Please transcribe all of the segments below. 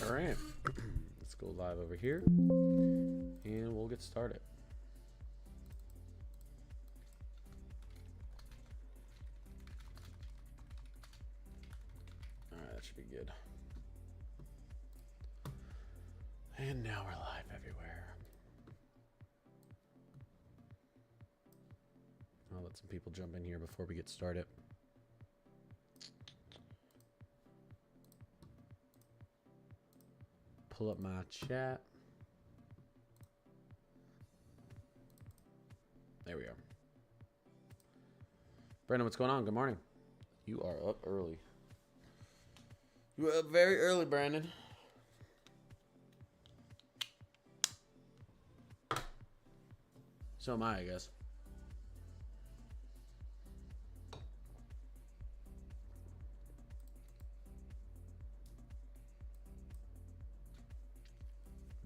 All right, let's go live over here and we'll get started. All right, that should be good. And now we're live everywhere. I'll let some people jump in here before we get started. Pull up my chat. There we are. Brandon, what's going on? Good morning. You are up early. You are up very early, Brandon. So am I guess.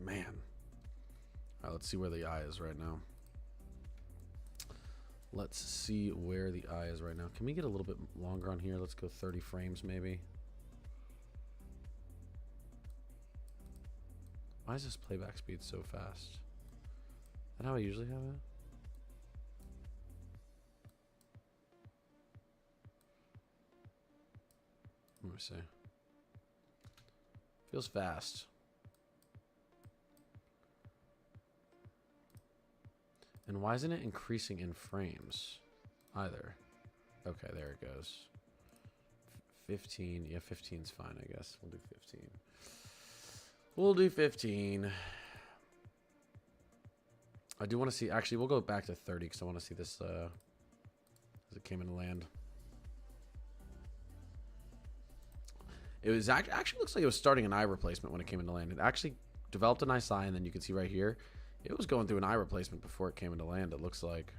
Man. All right, let's see where the eye is right now. Let's see where the eye is right now. Can we get a little bit longer on here? Let's go 30 frames maybe. Why is this playback speed so fast? Is that how I usually have it? Let me see. Feels fast. And why isn't it increasing in frames either? Okay, there it goes. 15. Yeah, 15's fine, I guess. We'll do 15. We'll do 15. I do want to see... Actually, we'll go back to 30 because I want to see this as it came into land. It was actually looks like it was starting an eye replacement when it came into land. It actually developed a nice eye, and then you can see right here, it was going through an eye replacement before it came into land, it looks like.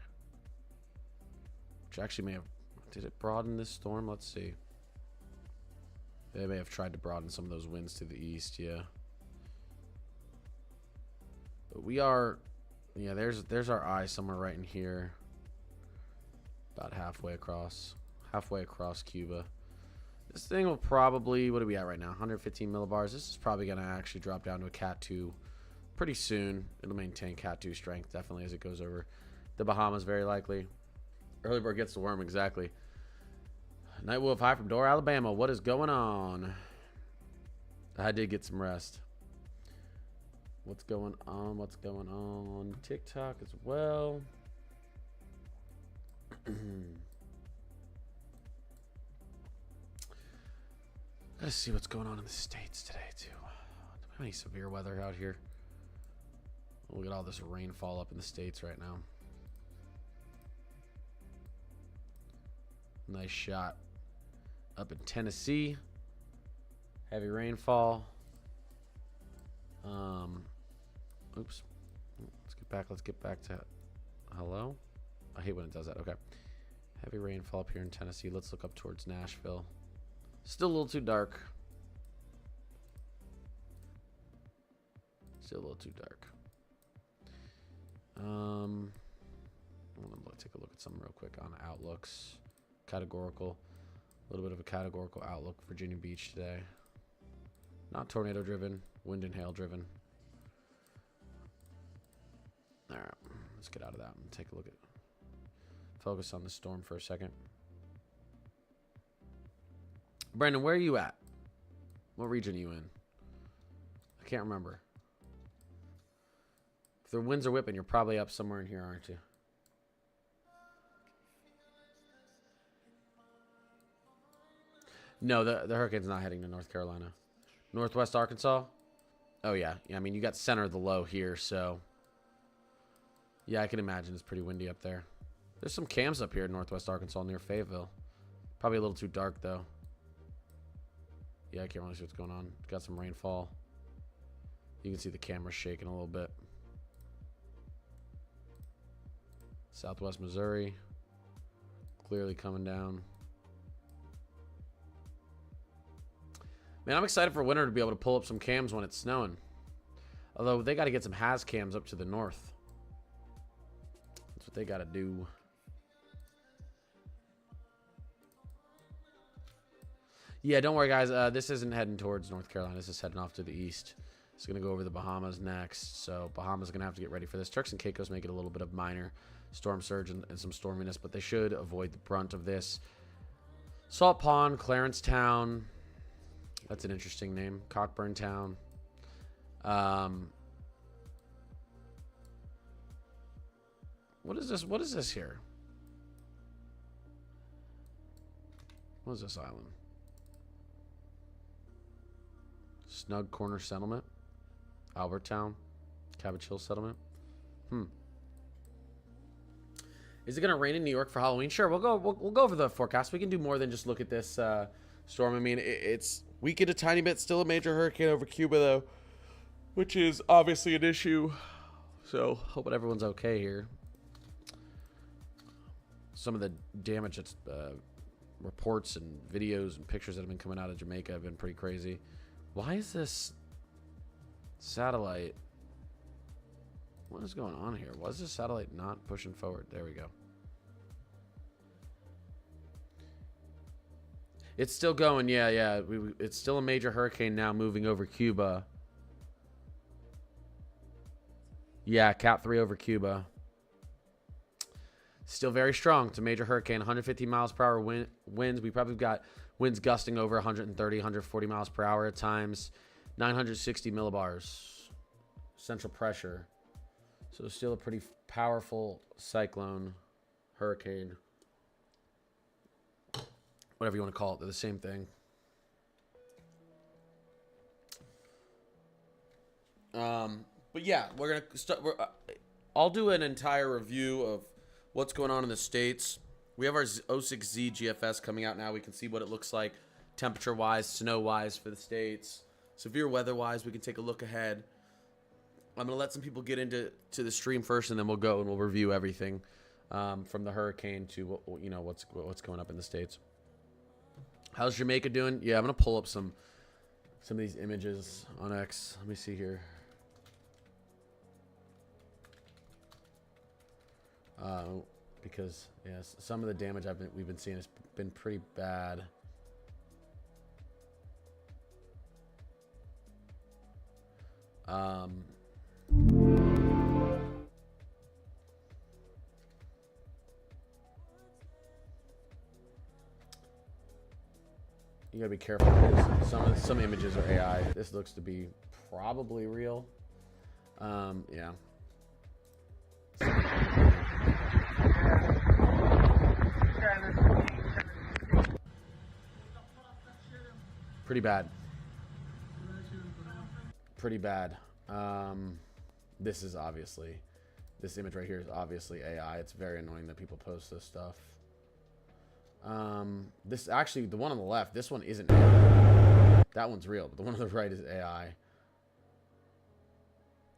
Which actually may have... Did it broaden this storm? Let's see. They may have tried to broaden some of those winds to the east, yeah. But we are... Yeah, there's our eye somewhere right in here. About halfway across. Halfway across Cuba. This thing will probably... What are we at right now? 115 millibars. This is probably going to actually drop down to a Cat 2 pretty soon. It'll maintain Cat 2 strength definitely as it goes over the Bahamas, very likely. Early bird gets the worm, exactly. Night Wolf, hi from Door, Alabama. What is going on? I did get some rest. What's going on? What's going on? TikTok as well. Let's see what's going on in the States today, too. Do we have any severe weather out here? Look at all this rainfall up in the States right now. Nice shot up in Tennessee. Heavy rainfall. Oops. Let's get back to hello. I hate when it does that. Okay. Heavy rainfall up here in Tennessee. Let's look up towards Nashville. Still a little too dark. Still a little too dark. I'm gonna take a look at something real quick on outlooks. Categorical. A little bit of a categorical outlook. Virginia Beach today. Not tornado driven. Wind and hail driven. Alright. Let's get out of that and take a look at... Focus on the storm for a second. Brandon, where are you at? What region are you in? I can't remember. If the winds are whipping, you're probably up somewhere in here, aren't you? No, the hurricane's not heading to North Carolina. Northwest Arkansas? Oh, yeah. Yeah, I mean, you got center of the low here, so... Yeah, I can imagine it's pretty windy up there. There's some cams up here in Northwest Arkansas near Fayetteville. Probably a little too dark, though. Yeah, I can't really see what's going on. Got some rainfall. You can see the camera shaking a little bit. Southwest Missouri. Clearly coming down. Man, I'm excited for winter to be able to pull up some cams when it's snowing. Although, they got to get some has cams up to the north. That's what they got to do. Yeah, don't worry, guys. This isn't heading towards North Carolina. This is heading off to the east. It's going to go over the Bahamas next. So Bahamas going to have to get ready for this. Turks and Caicos make it a little bit of minor storm surge and some storminess, but they should avoid the brunt of this. Salt Pond, Clarence Town. That's an interesting name. Cockburn Town. What is this? What is this here? What is this island? Snug Corner Settlement. Albertown. Cabbage Hill Settlement. Is it going to rain in New York for Halloween? Sure, we'll go over the forecast. We can do more than just look at this storm. I mean, it's weakened a tiny bit. Still a major hurricane over Cuba, though, which is obviously an issue. So, hoping everyone's okay here. Some of the damage that's reports and videos and pictures that have been coming out of Jamaica have been pretty crazy. Why is this satellite? What is going on here? Why is this satellite not pushing forward? There we go. It's still going. Yeah. It's still a major hurricane now moving over Cuba. Yeah, Cat 3 over Cuba. Still very strong. It's a major hurricane. 150 miles per hour winds. We probably got winds gusting over 130, 140 miles per hour at times. 960 millibars. Central pressure. So still a pretty powerful cyclone, hurricane. Whatever you want to call it. They're the same thing. But yeah, we're going to start. I'll do an entire review of what's going on in the States. We have our 06Z GFS coming out now. We can see what it looks like temperature-wise, snow-wise for the States. Severe weather-wise, we can take a look ahead. I'm going to let some people get into the stream first, and then we'll go and we'll review everything from the hurricane to what's going up in the States. How's Jamaica doing? Yeah, I'm going to pull up some of these images on X. Let me see here. Because yes, some of the damage we've been seeing has been pretty bad. You gotta be careful because some images are AI. This looks to be probably real. Yeah. Pretty bad. Pretty bad. This image right here is obviously AI. It's very annoying that people post this stuff. This actually, the one on the left, this one isn't AI. That one's real, but the one on the right is AI.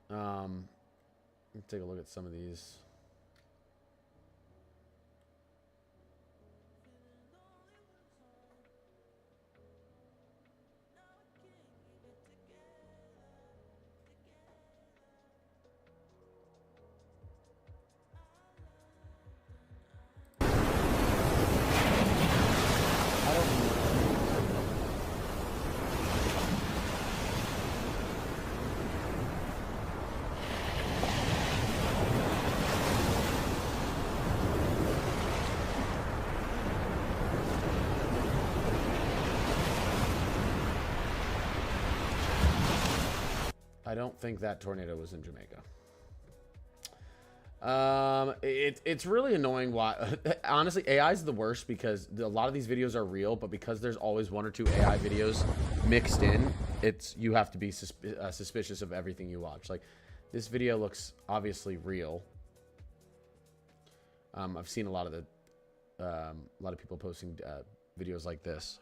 Let me take a look at some of these. I don't think that tornado was in Jamaica. It's really annoying. Why? Honestly, AI is the worst because a lot of these videos are real, but because there's always one or two AI videos mixed in, you have to be suspicious of everything you watch. Like, this video looks obviously real. I've seen a lot of people posting videos like this.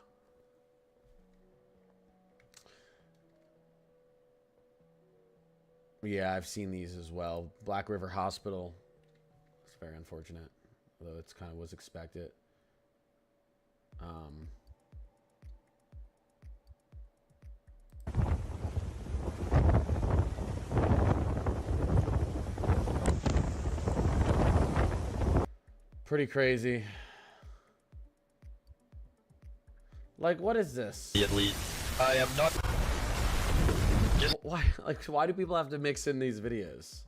Yeah, I've seen these as well. Black River Hospital. It's very unfortunate, although it's kind of was expected. Pretty crazy. Like, what is this? At least I am not. Why? Like, why do people have to mix in these videos?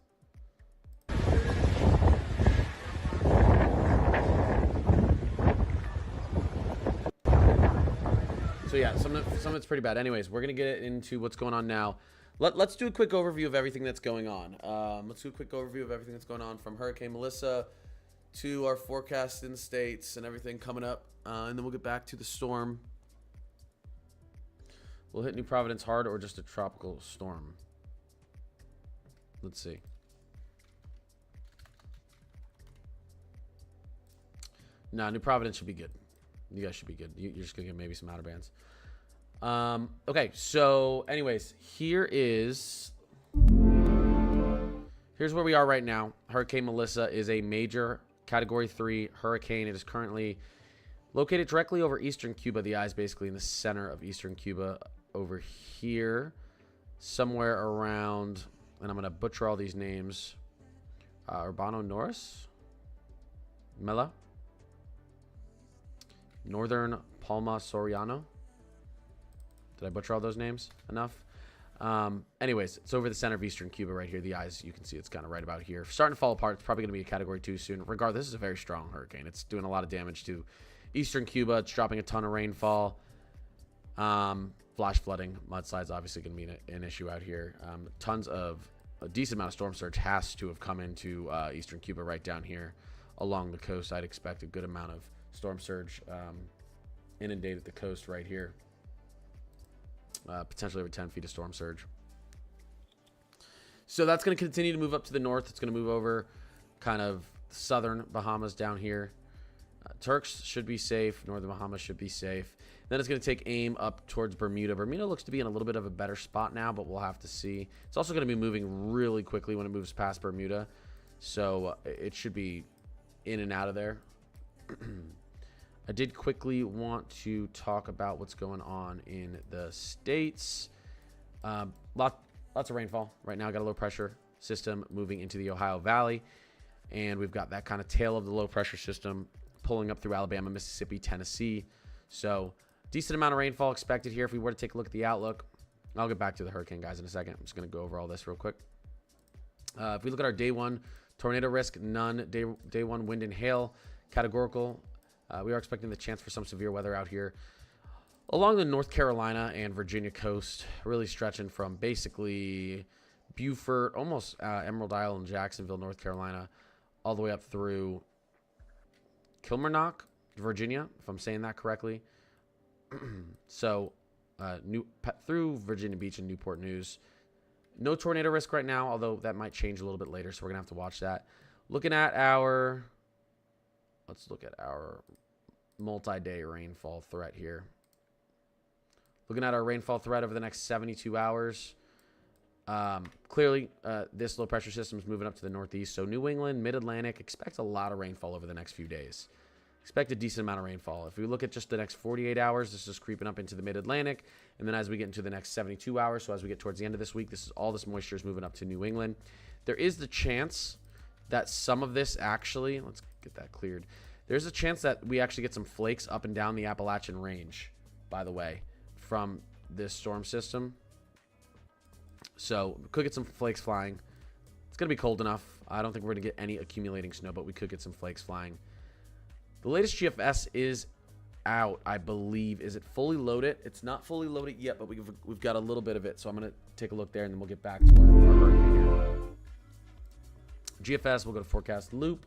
So yeah, some of it's pretty bad. Anyways, we're gonna get into what's going on now. Let's do a quick overview of everything that's going on. Let's do a quick overview of everything that's going on from Hurricane Mellisa to our forecast in the States and everything coming up. And then we'll get back to the storm. We'll hit New Providence hard or just a tropical storm. Let's see. Nah, New Providence should be good. You guys should be good. You're just gonna get maybe some outer bands. Okay, so anyways, here's where we are right now. Hurricane Mellisa is a major Category 3 hurricane. It is currently located directly over eastern Cuba. The eye is basically in the center of eastern Cuba over here. Somewhere around, and I'm going to butcher all these names, Urbano Norris? Mela? Northern Palma Soriano? Did I butcher all those names enough? Anyways, it's over the center of eastern Cuba right here. The eyes, you can see it's kind of right about here. Starting to fall apart. It's probably going to be a Category 2 soon. Regardless, this is a very strong hurricane. It's doing a lot of damage to eastern Cuba. It's dropping a ton of rainfall. Flash flooding, mudslides obviously going to be an issue out here. A decent amount of storm surge has to have come into eastern Cuba right down here along the coast. I'd expect a good amount of storm surge inundated the coast right here. Potentially over 10 feet of storm surge. So that's going to continue to move up to the north. It's going to move over kind of southern Bahamas down here. Turks should be safe. Northern Bahamas should be safe. Then it's going to take aim up towards Bermuda. Bermuda looks to be in a little bit of a better spot now, but we'll have to see. It's also going to be moving really quickly when it moves past Bermuda. So it should be in and out of there. I did quickly want to talk about what's going on in the States. Lots of rainfall. Right now, got a low pressure system moving into the Ohio Valley. And we've got that kind of tail of the low pressure system pulling up through Alabama, Mississippi, Tennessee. So decent amount of rainfall expected here. If we were to take a look at the outlook, I'll get back to the hurricane guys in a second. I'm just going to go over all this real quick. If we look at our day one, tornado risk, none. Day one, wind and hail, categorical. We are expecting the chance for some severe weather out here along the North Carolina and Virginia coast, really stretching from basically Beaufort, almost Emerald Isle and Jacksonville, North Carolina, all the way up through Kilmarnock, Virginia, if I'm saying that correctly. So through Virginia Beach and Newport News. No tornado risk right now, although that might change a little bit later, so we're going to have to watch that. Let's look at our multi-day rainfall threat here. Looking at our rainfall threat over the next 72 hours. Clearly, this low pressure system is moving up to the northeast. So New England, mid-Atlantic, expect a lot of rainfall over the next few days. Expect a decent amount of rainfall. If we look at just the next 48 hours, this is creeping up into the mid-Atlantic. And then as we get into the next 72 hours, so as we get towards the end of this week, all this moisture is moving up to New England. There is the chance that some of this actually, let's get that cleared. There's a chance that we actually get some flakes up and down the Appalachian Range, by the way, from this storm system. So we could get some flakes flying. It's going to be cold enough. I don't think we're going to get any accumulating snow, but we could get some flakes flying. The latest GFS is out, I believe. Is it fully loaded? It's not fully loaded yet, but we've got a little bit of it. So I'm going to take a look there, and then we'll get back to our hurricane here. GFS, we'll go to forecast loop.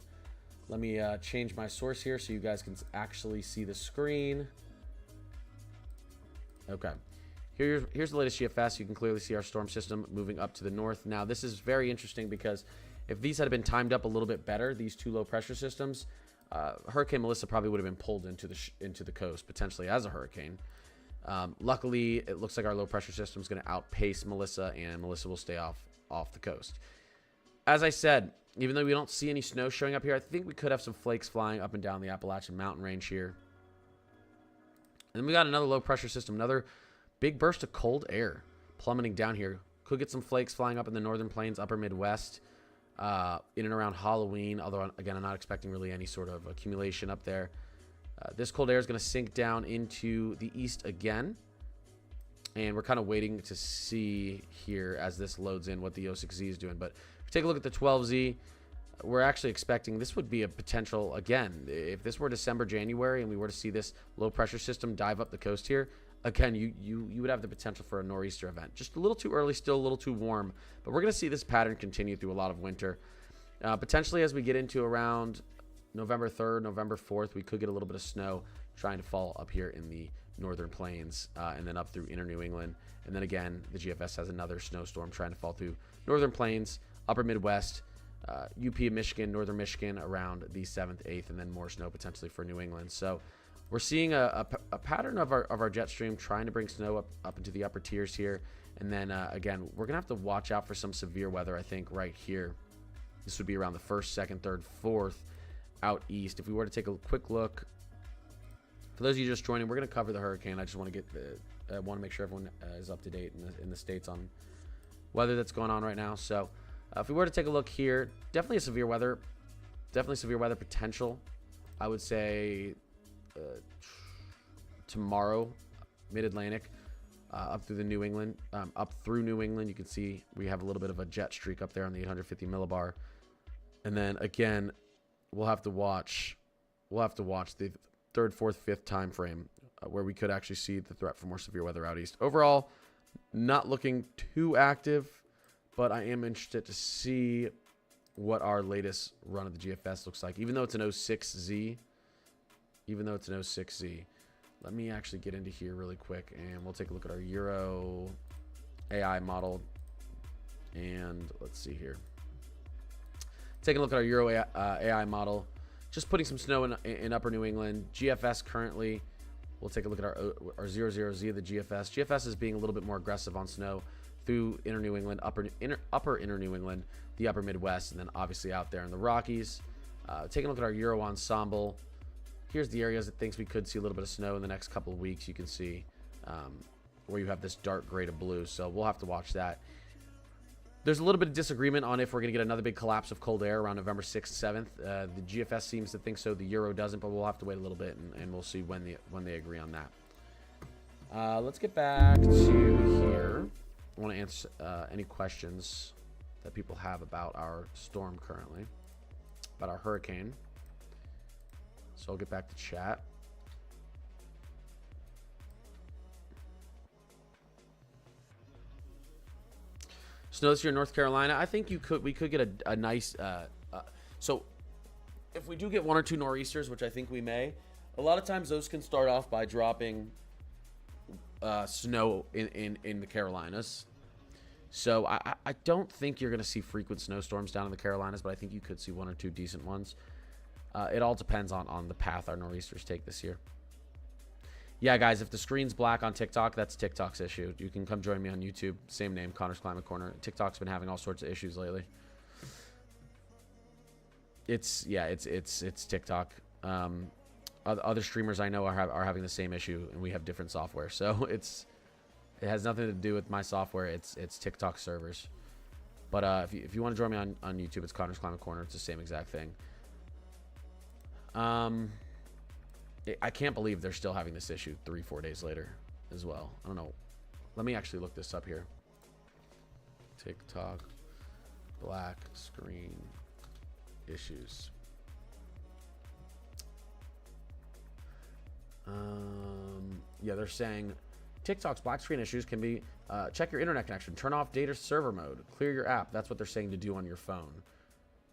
Let me change my source here so you guys can actually see the screen. Okay. Here's the latest GFS. You can clearly see our storm system moving up to the north. Now, this is very interesting because if these had been timed up a little bit better, these two low pressure systems, Hurricane Mellisa probably would have been pulled into the coast, potentially as a hurricane. Luckily, it looks like our low pressure system is going to outpace Mellisa, and Mellisa will stay off the coast. As I said, even though we don't see any snow showing up here, I think we could have some flakes flying up and down the Appalachian Mountain Range here. And then we got another low pressure system, another big burst of cold air plummeting down here. Could get some flakes flying up in the northern plains, upper Midwest, in and around Halloween. Although, again, I'm not expecting really any sort of accumulation up there. This cold air is going to sink down into the east again. And we're kind of waiting to see here as this loads in what the 06Z is doing. But if we take a look at the 12Z, we're actually expecting this would be a potential, again, if this were December, January, and we were to see this low pressure system dive up the coast here, again, you would have the potential for a nor'easter event. Just a little too early, still a little too warm. But we're going to see this pattern continue through a lot of winter. Potentially as we get into around November 3rd, November 4th, we could get a little bit of snow trying to fall up here in the northern plains and then up through inner New England. And then again, the GFS has another snowstorm trying to fall through northern plains, upper Midwest, UP of Michigan, northern Michigan around the 7th, 8th, and then more snow potentially for New England. So we're seeing a pattern of our jet stream trying to bring snow up into the upper tiers here. And then again, we're going to have to watch out for some severe weather, I think, right here. This would be around the 1st, 2nd, 3rd, 4th out east. If we were to take a quick look, for those of you just joining, we're going to cover the hurricane. I just want to want to make sure everyone is up to date in the states on weather that's going on right now. So if we were to take a look here, definitely severe weather potential. I would say tomorrow, mid-Atlantic, up through New England. You can see we have a little bit of a jet streak up there on the 850 millibar. And then again, we'll have to watch the 3rd, 4th, 5th time frame where we could actually see the threat for more severe weather out east. Overall, not looking too active, but I am interested to see what our latest run of the GFS looks like. Even though it's an 06Z, let me actually get into here really quick and we'll take a look at our Euro AI model. And let's see here. Taking a look at our Euro AI model, just putting some snow in upper New England. GFS currently, we'll take a look at our 00Z of the GFS. GFS is being a little bit more aggressive on snow through inner New England, upper inner New England, the upper Midwest, and then obviously out there in the Rockies. Taking a look at our Euro ensemble. Here's the areas that thinks we could see a little bit of snow in the next couple of weeks. You can see where you have this dark gray to blue. So we'll have to watch that. There's a little bit of disagreement on if we're going to get another big collapse of cold air around November 6th, 7th. The GFS seems to think so. The Euro doesn't, but we'll have to wait a little bit, and we'll see when they agree on that. Let's get back to here. I want to answer any questions that people have about our storm currently, about our hurricane. So I'll get back to chat. Snow this year in North Carolina. I think we could get a nice. So if we do get 1 or 2 nor'easters, which I think we may, a lot of times those can start off by dropping snow in the Carolinas. So I don't think you're going to see frequent snowstorms down in the Carolinas, but I think you could see 1 or 2 decent ones. It all depends on the path our nor'easters take this year. Yeah, guys, if the screen's black on TikTok, that's TikTok's issue. You can come join me on YouTube. Same name, Connor's Climate Corner. TikTok's been having all sorts of issues lately. It's TikTok. Other streamers I know are having the same issue, and we have different software. So it has nothing to do with my software. It's TikTok servers. But if you want to join me on YouTube, it's Connor's Climate Corner. It's the same exact thing. I can't believe they're still having this issue 3-4 days later as well. I don't know. Let me actually look this up here. TikTok black screen issues. Yeah, they're saying TikTok's black screen issues can be check your internet connection, turn off data server mode, clear your app. That's what they're saying to do on your phone.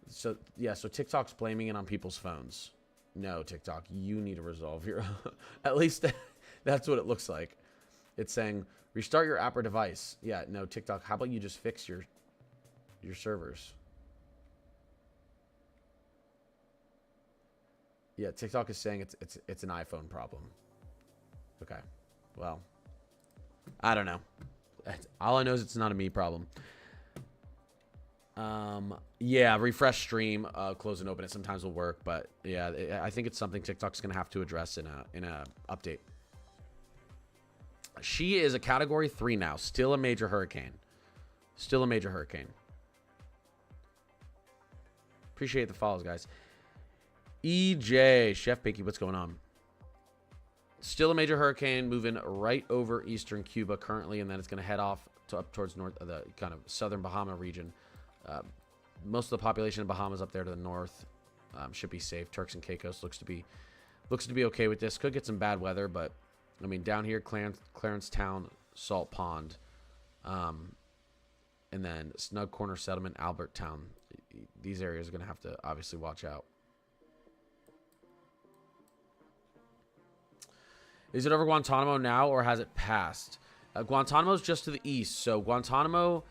So yeah, so TikTok's blaming it on people's phones. No, TikTok, you need to resolve your at least that's what it looks like. It's saying restart your app or device. Yeah, no, TikTok, how about you just fix your servers? Yeah, TikTok is saying it's an iPhone problem. Okay. Well, I don't know. All I know is it's not a me problem. Yeah, refresh stream, close and open it sometimes will work, but yeah, I think it's something TikTok's gonna have to address in a update. She is a category 3 now, still a major hurricane. Still a major hurricane. Appreciate the follows, guys. EJ, Chef Pinky, what's going on? Still a major hurricane moving right over eastern Cuba currently, and then it's going to head off to up towards north of the kind of southern Bahama region. Most of the population of Bahamas up there to the north should be safe. Turks and Caicos looks to be okay with this. Could get some bad weather, but I mean down here, Clarence Town, Salt Pond, and then Snug Corner Settlement, Albert Town. These areas are going to have to obviously watch out. Is it over Guantanamo now, or has it passed? Guantanamo's just to the east, so Guantanamo,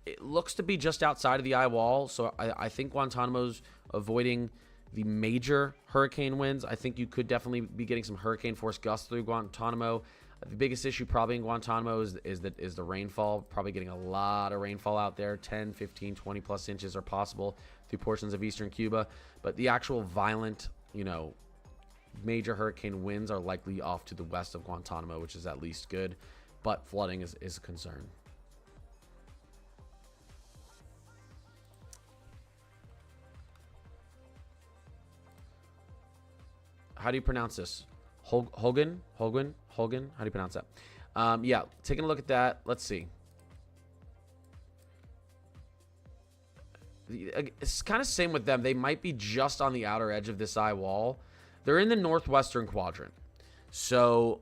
it looks to be just outside of the eye wall, so I think Guantanamo's avoiding the major hurricane winds. I think you could definitely be getting some hurricane force gusts through Guantanamo. The biggest issue probably in Guantanamo is the rainfall. Probably getting a lot of rainfall out there. 10, 15, 20 plus inches are possible through portions of eastern Cuba, but the actual violent, you know, major hurricane winds are likely off to the west of Guantanamo, which is at least good, but flooding is a concern. How do you pronounce this? Hogan? How do you pronounce that? Yeah, taking a look at that. Let's see. It's kind of same with them. They might be just on the outer edge of this eye wall. They're in the northwestern quadrant. So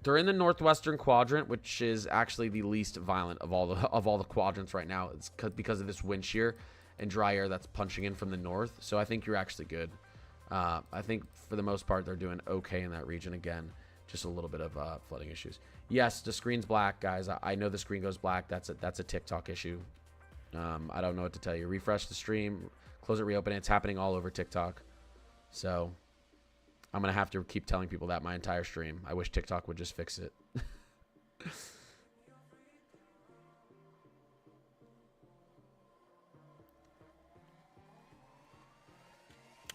they're in the northwestern quadrant, which is actually the least violent of all the quadrants right now. It's because of this wind shear and dry air that's punching in from the north. So I think you're actually good. I think for the most part they're doing okay in that region. Again, just a little bit of flooding issues. Yes, the screen's black, guys. I know the screen goes black. That's a TikTok issue. I don't know what to tell you. Refresh the stream, close it, reopen it. It's happening all over TikTok. So I'm going to have to keep telling people that my entire stream. I wish TikTok would just fix it.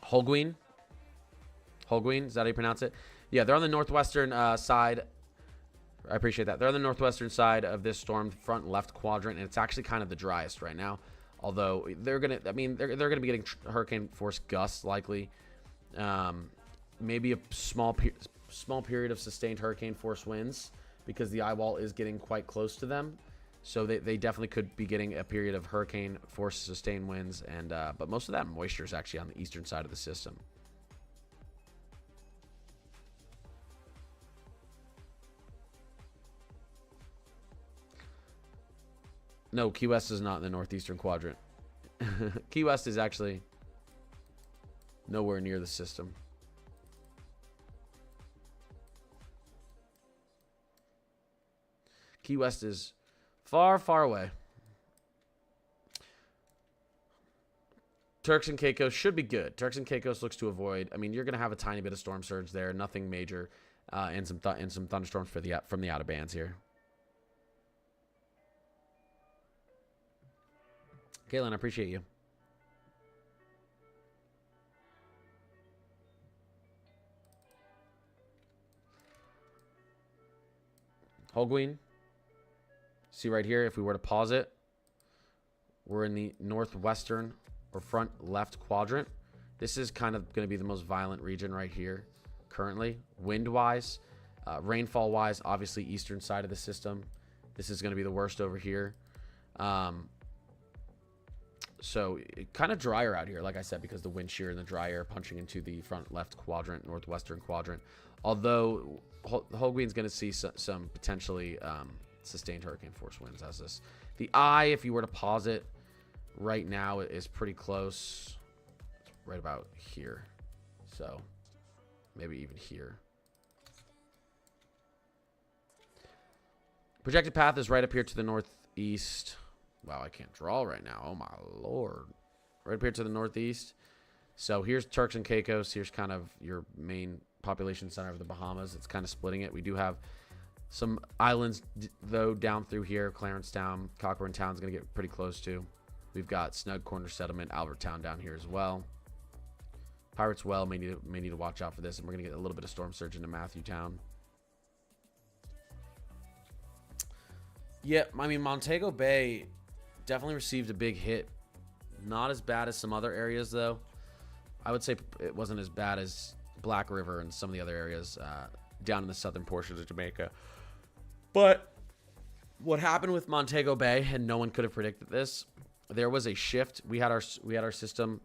Holguin? Holguin, is that how you pronounce it? Yeah, they're on the northwestern side. I appreciate that. They're on the northwestern side of this storm front left quadrant, and it's actually kind of the driest right now. Although they're gonna, I mean, they're gonna be getting hurricane force gusts likely. Maybe a small period of sustained hurricane force winds because the eye wall is getting quite close to them. So they definitely could be getting a period of hurricane force sustained winds, and but most of that moisture is actually on the eastern side of the system. No, Key West is not in the northeastern quadrant. Key West is actually nowhere near the system. Key West is far, far away. Turks and Caicos should be good. Turks and Caicos looks to avoid. I mean, you're going to have a tiny bit of storm surge there, nothing major, and some thunderstorms from the outer bands here. Caitlin, I appreciate you. Holguin. See right here, if we were to pause it, we're in the northwestern or front left quadrant. This is kind of going to be the most violent region right here currently, wind-wise. Rainfall-wise, obviously eastern side of the system. This is going to be the worst over here. So kind of drier out here, like I said, because the wind shear and the dry air punching into the front left quadrant, northwestern quadrant. Although Holguin's going to see some potentially sustained hurricane force winds as this. The eye, if you were to pause it right now, is pretty close. It's right about here. So maybe even here. Projected path is right up here to the northeast. Wow, I can't draw right now. Oh, my Lord. Right up here to the northeast. So here's Turks and Caicos. Here's kind of your main population center of the Bahamas. It's kind of splitting it. We do have some islands, though, down through here. Clarence Town, Cockburn Town is going to get pretty close to. We've got Snug Corner Settlement, Albert Town down here as well. Pirates Well may need to watch out for this. And we're going to get a little bit of storm surge into Matthew Town. Yeah, I mean, Montego Bay definitely received a big hit. Not as bad as some other areas, though. I would say it wasn't as bad as Black River and some of the other areas down in the southern portions of Jamaica. But what happened with Montego Bay, and no one could have predicted this, there was a shift. We had our system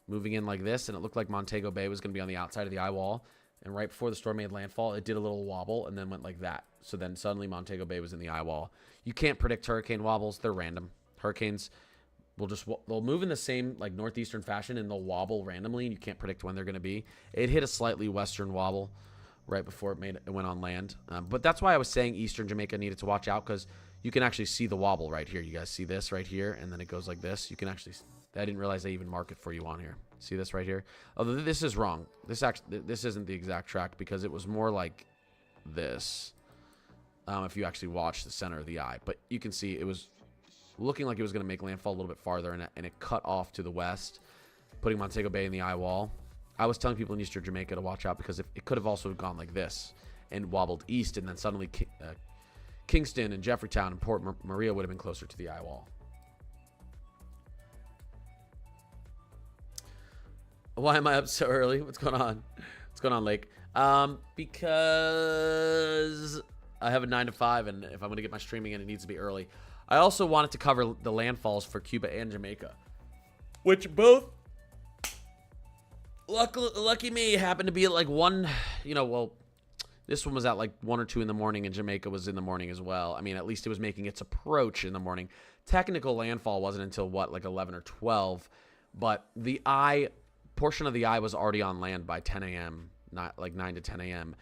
moving in like this, and it looked like Montego Bay was going to be on the outside of the eye wall. And right before the storm made landfall, it did a little wobble and then went like that. So then suddenly Montego Bay was in the eye wall. You can't predict hurricane wobbles. They're random. Hurricanes they'll move in the same like northeastern fashion, and they'll wobble randomly, and you can't predict when they're going to be. It hit a slightly western wobble right before it went on land. But that's why I was saying eastern Jamaica needed to watch out, because you can actually see the wobble right here. You guys see this right here, and then it goes like this. You can actually, I didn't realize they even mark it for you on here. See this right here? Although this is wrong. This isn't the exact track, because it was more like this. If you actually watch the center of the eye. But you can see it was looking like it was going to make landfall a little bit farther, and it cut off to the west, putting Montego Bay in the eye wall. I was telling people in eastern Jamaica to watch out, because it could have also gone like this and wobbled east, and then suddenly Kingston and Jeffreytown and Port Maria would have been closer to the eye wall. Why am I up so early? What's going on? What's going on, Lake? Because I have a 9 to 5, and if I'm going to get my streaming in, it needs to be early. I also wanted to cover the landfalls for Cuba and Jamaica, which both, lucky me, happened to be at like 1, well, this one was at like 1 or 2 in the morning, and Jamaica was in the morning as well. I mean, at least it was making its approach in the morning. Technical landfall wasn't until, what, like 11 or 12, but the portion of the eye was already on land by 10 a.m., not like 9 to 10 a.m.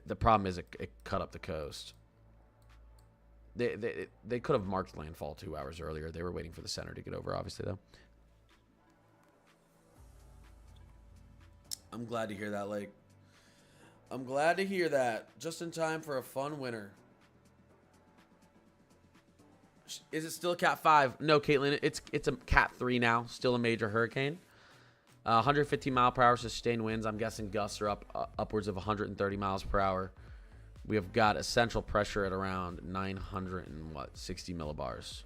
The problem is it cut up the coast. They could have marked landfall 2 hours earlier. They were waiting for the center to get over, obviously, though. I'm glad to hear that, Lake. I'm glad to hear that. Just in time for a fun winter. Is it still a Cat 5? No, Caitlin. It's a Cat 3 now. Still a major hurricane. 115 mile per hour sustained winds. I'm guessing gusts are upwards of 130 miles per hour. We have got a central pressure at around 960 millibars.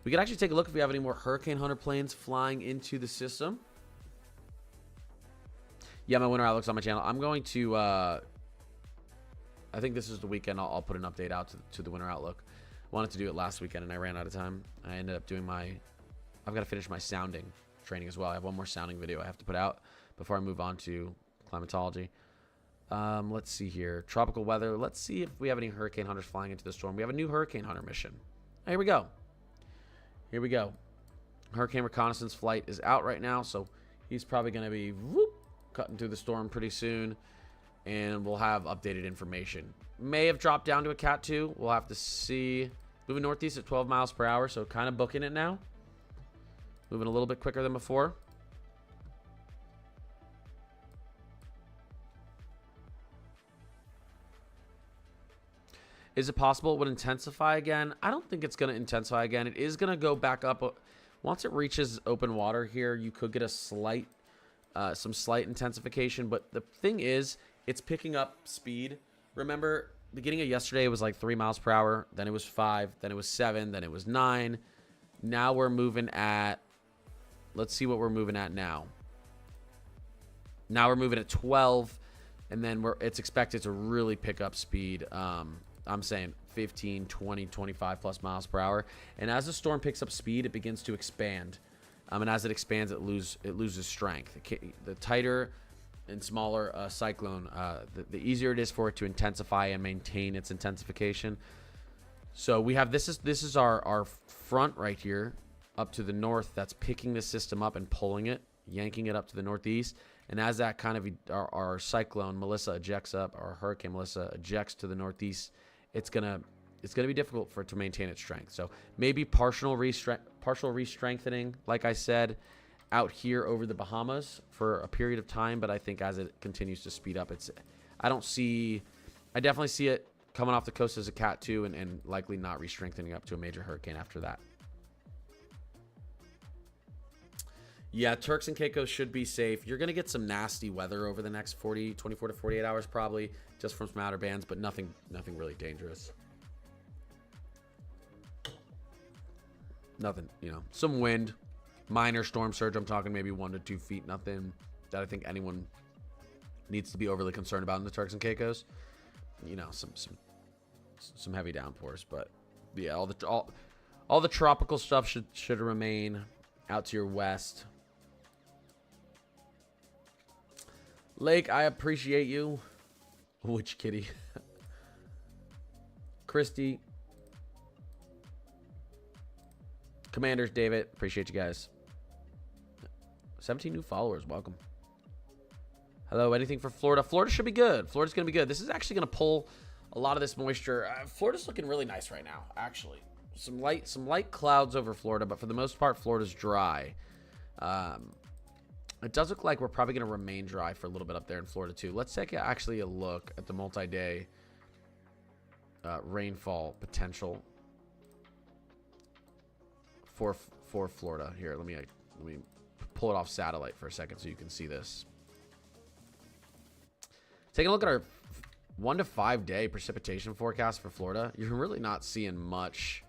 We could actually take a look if we have any more Hurricane Hunter planes flying into the system. Yeah, my winter outlook's on my channel. I'm going to, I think this is the weekend. I'll put an update out to the winter outlook. Wanted to do it last weekend, and I ran out of time. I ended up doing I've got to finish my sounding training as well. I have one more sounding video I have to put out before I move on to climatology. Let's see here. Tropical weather. Let's see if we have any Hurricane Hunters flying into the storm. We have a new Hurricane Hunter mission. Here we go. Here we go. Hurricane reconnaissance flight is out right now, so he's probably going to be cutting through the storm pretty soon, and we'll have updated information. May have dropped down to a Cat 2. We'll have to see. Moving northeast at 12 miles per hour, so kind of booking it now. Moving a little bit quicker than before. Is it possible it would intensify again? I don't think it's going to intensify again. It is going to go back up. Once it reaches open water here, you could get a some slight intensification. But the thing is, it's picking up speed. Remember, beginning of yesterday, it was like 3 miles per hour. Then it was 5. Then it was 7. Then it was 9. Now we're moving at... Let's see what we're moving at now. Now we're moving at 12. And then it's expected to really pick up speed. I'm saying 15, 20, 25 plus miles per hour. And as the storm picks up speed, it begins to expand. And as it expands, it loses strength. The tighter and smaller cyclone, the easier it is for it to intensify and maintain its intensification. So we have this is our front right here up to the north that's picking the system up and pulling it, yanking it up to the northeast. And as that kind of our cyclone Mellisa ejects up, our Hurricane Mellisa ejects to the northeast, it's gonna be difficult for it to maintain its strength. So maybe partial re-strengthening, like I said, out here over the Bahamas for a period of time. But I think as it continues to speed up, I definitely see it coming off the coast as a Cat 2 and likely not re-strengthening up to a major hurricane after that. Yeah, Turks and Caicos should be safe. You're going to get some nasty weather over the next 24 to 48 hours probably, just from some outer bands, but nothing really dangerous. Nothing, some wind, minor storm surge. I'm talking maybe 1 to 2 feet. Nothing that I think anyone needs to be overly concerned about in the Turks and Caicos. You know, some heavy downpours, but yeah, all the tropical stuff should remain out to your west. Lake, I appreciate you. Which kitty? Christy. Commanders, David. Appreciate you guys. 17 new followers. Welcome. Hello. Anything for Florida? Florida should be good. Florida's going to be good. This is actually going to pull a lot of this moisture. Florida's looking really nice right now, actually. Some light clouds over Florida, but for the most part, Florida's dry. It does look like we're probably going to remain dry for a little bit up there in Florida, too. Let's take actually a look at the multi-day rainfall potential for Florida. Here, let me pull it off satellite for a second so you can see this. Taking a look at our 1 to 5 day precipitation forecast for Florida, you're really not seeing much.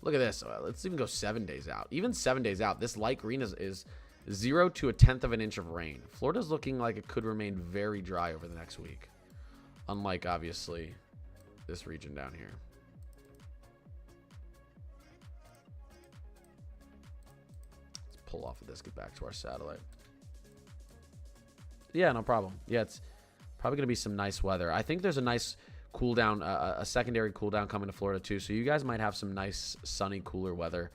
Look at this. Let's even go 7 days out. Even 7 days out, this light green is 0 to 1/10 of an inch of rain. Florida's looking like it could remain very dry over the next week. Unlike, obviously, this region down here. Let's pull off of this, get back to our satellite. Yeah, no problem. Yeah, it's probably going to be some nice weather. I think there's a nice cool down, a secondary cool down coming to Florida too. So you guys might have some nice sunny, cooler weather.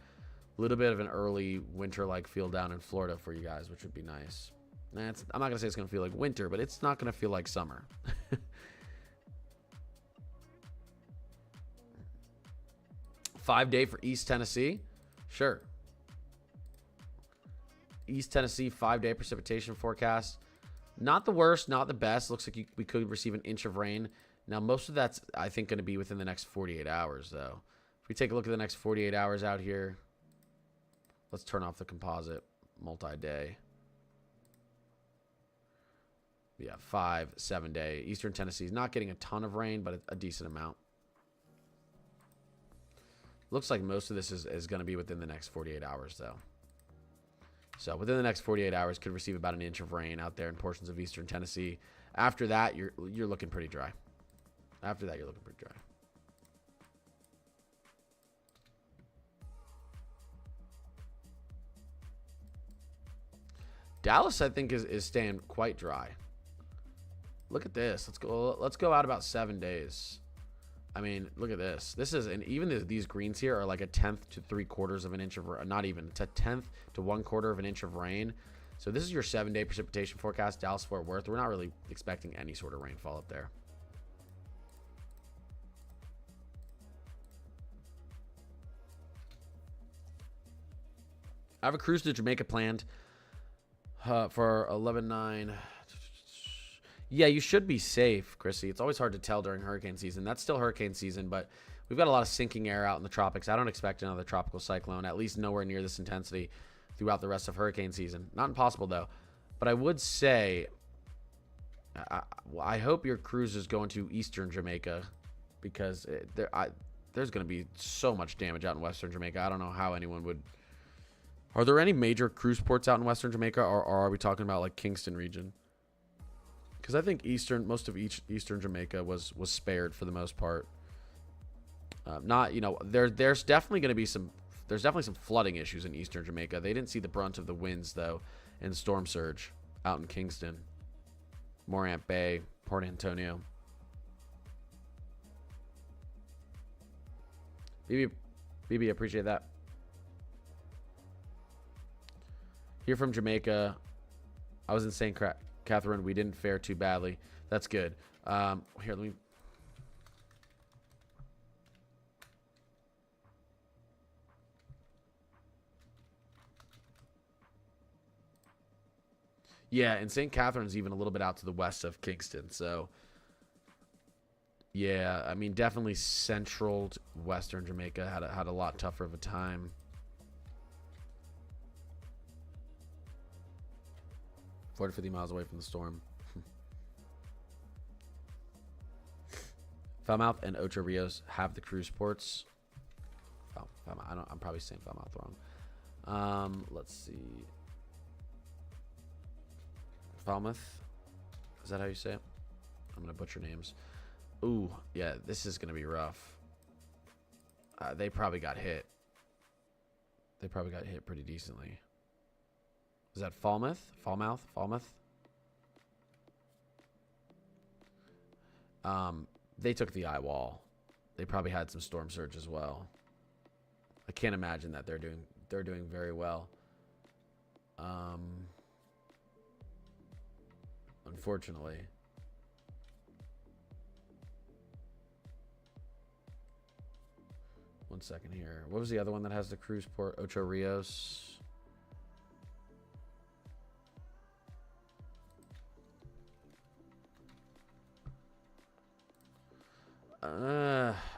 A little bit of an early winter-like feel down in Florida for you guys, which would be nice. I'm not going to say it's going to feel like winter, but it's not going to feel like summer. 5 day for East Tennessee. Sure. East Tennessee 5 day precipitation forecast. Not the worst, not the best. Looks like we could receive an inch of rain. Now, most of that's, I think, going to be within the next 48 hours, though. If we take a look at the next 48 hours out here, let's turn off the composite multi-day. Yeah, 5, 7 day. Eastern Tennessee is not getting a ton of rain, but a decent amount. Looks like most of this is going to be within the next 48 hours, though. So within the next 48 hours, could receive about an inch of rain out there in portions of Eastern Tennessee. After that, you're looking pretty dry. After that, you're looking pretty dry. Dallas, I think, is staying quite dry. Look at this. Let's go out about 7 days. I mean, look at this. This is, and even these greens here are like 1/10 to 3/4 of an inch of, not even, it's 1/10 to 1/4 of an inch of rain. So this is your 7 day precipitation forecast, Dallas Fort Worth. We're not really expecting any sort of rainfall up there. I have a cruise to Jamaica planned for 11/9. Yeah, you should be safe, Chrissy. It's always hard to tell during hurricane season. That's still hurricane season, but we've got a lot of sinking air out in the tropics. I don't expect another tropical cyclone, at least nowhere near this intensity throughout the rest of hurricane season. Not impossible, though. But I would say, I hope your cruise is going to Eastern Jamaica, because there's going to be so much damage out in Western Jamaica. I don't know how anyone would. Are there any major cruise ports out in Western Jamaica, or are we talking about like Kingston region? Because I think most of Eastern Jamaica was spared for the most part. There's definitely going to be some flooding issues in Eastern Jamaica. They didn't see the brunt of the winds though, and storm surge out in Kingston, Morant Bay, Port Antonio. BB, appreciate that. Here from Jamaica, I was in St. Catherine. We didn't fare too badly. That's good. Here, let me. Yeah, and St. Catherine's even a little bit out to the west of Kingston. So, yeah, I mean, definitely central to Western Jamaica had a lot tougher of a time. 40 to 50 miles away from the storm. Falmouth and Ocho Rios have the cruise ports. I'm probably saying Falmouth wrong. Let's see. Falmouth Is that how you say it? I'm going to butcher names. Ooh, yeah, this is going to be rough. They probably got hit. They probably got hit pretty decently. Is that Falmouth? Falmouth? Falmouth? They took the eye wall. They probably had some storm surge as well. I can't imagine that they're doing very well. Unfortunately. One second here. What was the other one that has the cruise port? Ocho Rios.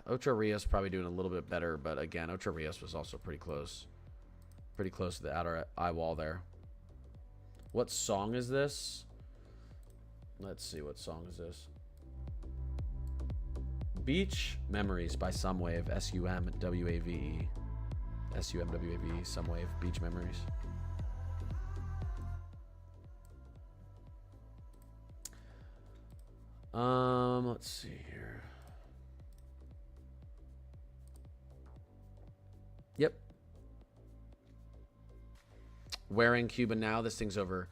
Ocho Rios probably doing a little bit better, but again, Ocho Rios was also pretty close. Pretty close to the outer eye wall there. What song is this? Let's see, what song is this? Beach Memories by Sumwave. S-U-M-W-A-V-E. S-U-M-W-A-V-E. Sumwave. Beach Memories. Let's see here. Yep. Wearing Cuba now. This thing's over.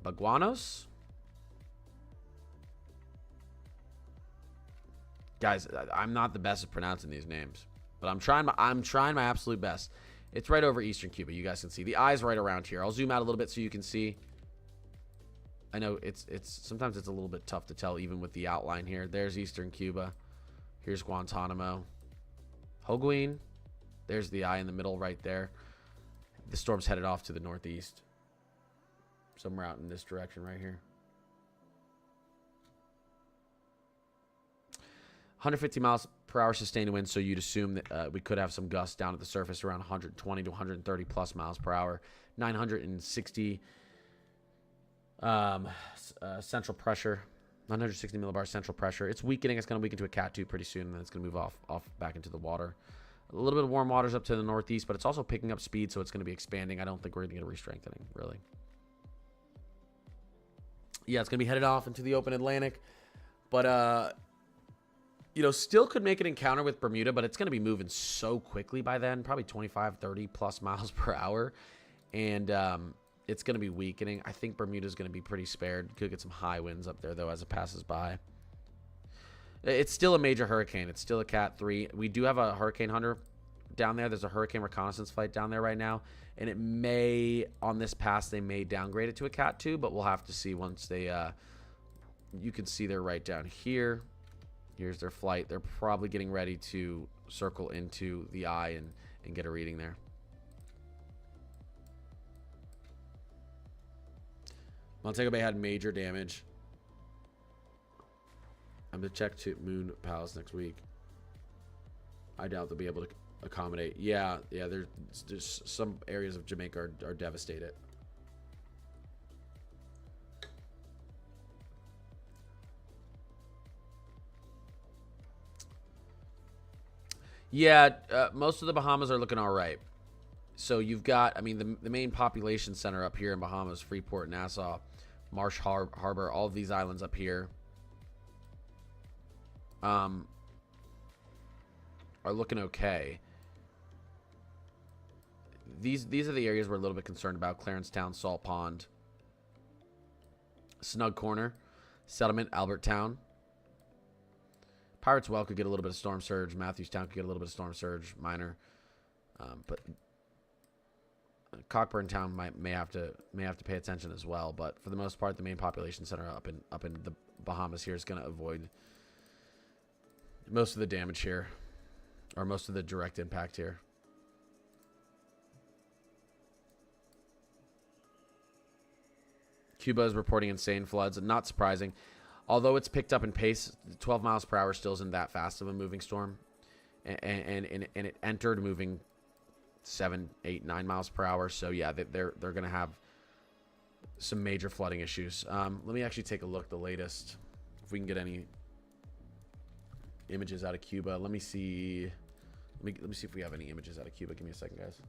Baguanos? Guys, I'm not the best at pronouncing these names, but I'm trying my absolute best. It's right over Eastern Cuba. You guys can see the eyes right around here. I'll zoom out a little bit so you can see. I know it's sometimes it's a little bit tough to tell even with the outline here. There's Eastern Cuba. Here's Guantanamo. Holguin. There's the eye in the middle right there. The storm's headed off to the northeast. Somewhere out in this direction right here. 150 miles per hour sustained wind, so you'd assume that we could have some gusts down at the surface around 120 to 130 plus miles per hour. 960 central pressure. 960 millibars central pressure. It's weakening. It's going to weaken to a Cat 2 pretty soon, and then it's going to move off back into the water. A little bit of warm waters up to the northeast, but it's also picking up speed, so it's going to be expanding. I don't think we're going to get a re-strengthening, really. Yeah, it's going to be headed off into the open Atlantic. But, you know, still could make an encounter with Bermuda, but it's going to be moving so quickly by then. Probably 25, 30 plus miles per hour. And it's going to be weakening. I think Bermuda's going to be pretty spared. Could get some high winds up there, though, as it passes by. It's still a major hurricane. It's still a Cat 3. We do have a hurricane hunter down there. There's a hurricane reconnaissance flight down there right now. And it may, on this pass, they may downgrade it to a Cat 2, but we'll have to see once they, you can see they're right down here. Here's their flight. They're probably getting ready to circle into the eye and get a reading there. Montego Bay had major damage. I'm going to check to Moon Palace next week. I doubt they'll be able to accommodate. Yeah, there's some areas of Jamaica are devastated. Yeah, most of the Bahamas are looking all right. So you've got, I mean, the main population center up here in Bahamas, Freeport, Nassau, Marsh Harbor, all of these islands up here are looking okay. These are the areas we're a little bit concerned about. Clarencetown, Salt Pond, Snug Corner, Settlement, Alberttown. Pirates Well could get a little bit of storm surge. Matthewstown could get a little bit of storm surge, minor. But Cockburn Town may have to pay attention as well. But for the most part, the main population center up in the Bahamas here is going to avoid most of the damage here, or most of the direct impact here. Cuba is reporting insane floods, and not surprising. Although it's picked up in pace, 12 miles per hour still isn't that fast of a moving storm. And it entered moving 7, 8, 9 miles per hour. So, yeah, they're going to have some major flooding issues. Let me actually take a look at the latest, if we can get any images out of Cuba. Let me see. Let me see if we have any images out of Cuba. Give me a second, guys.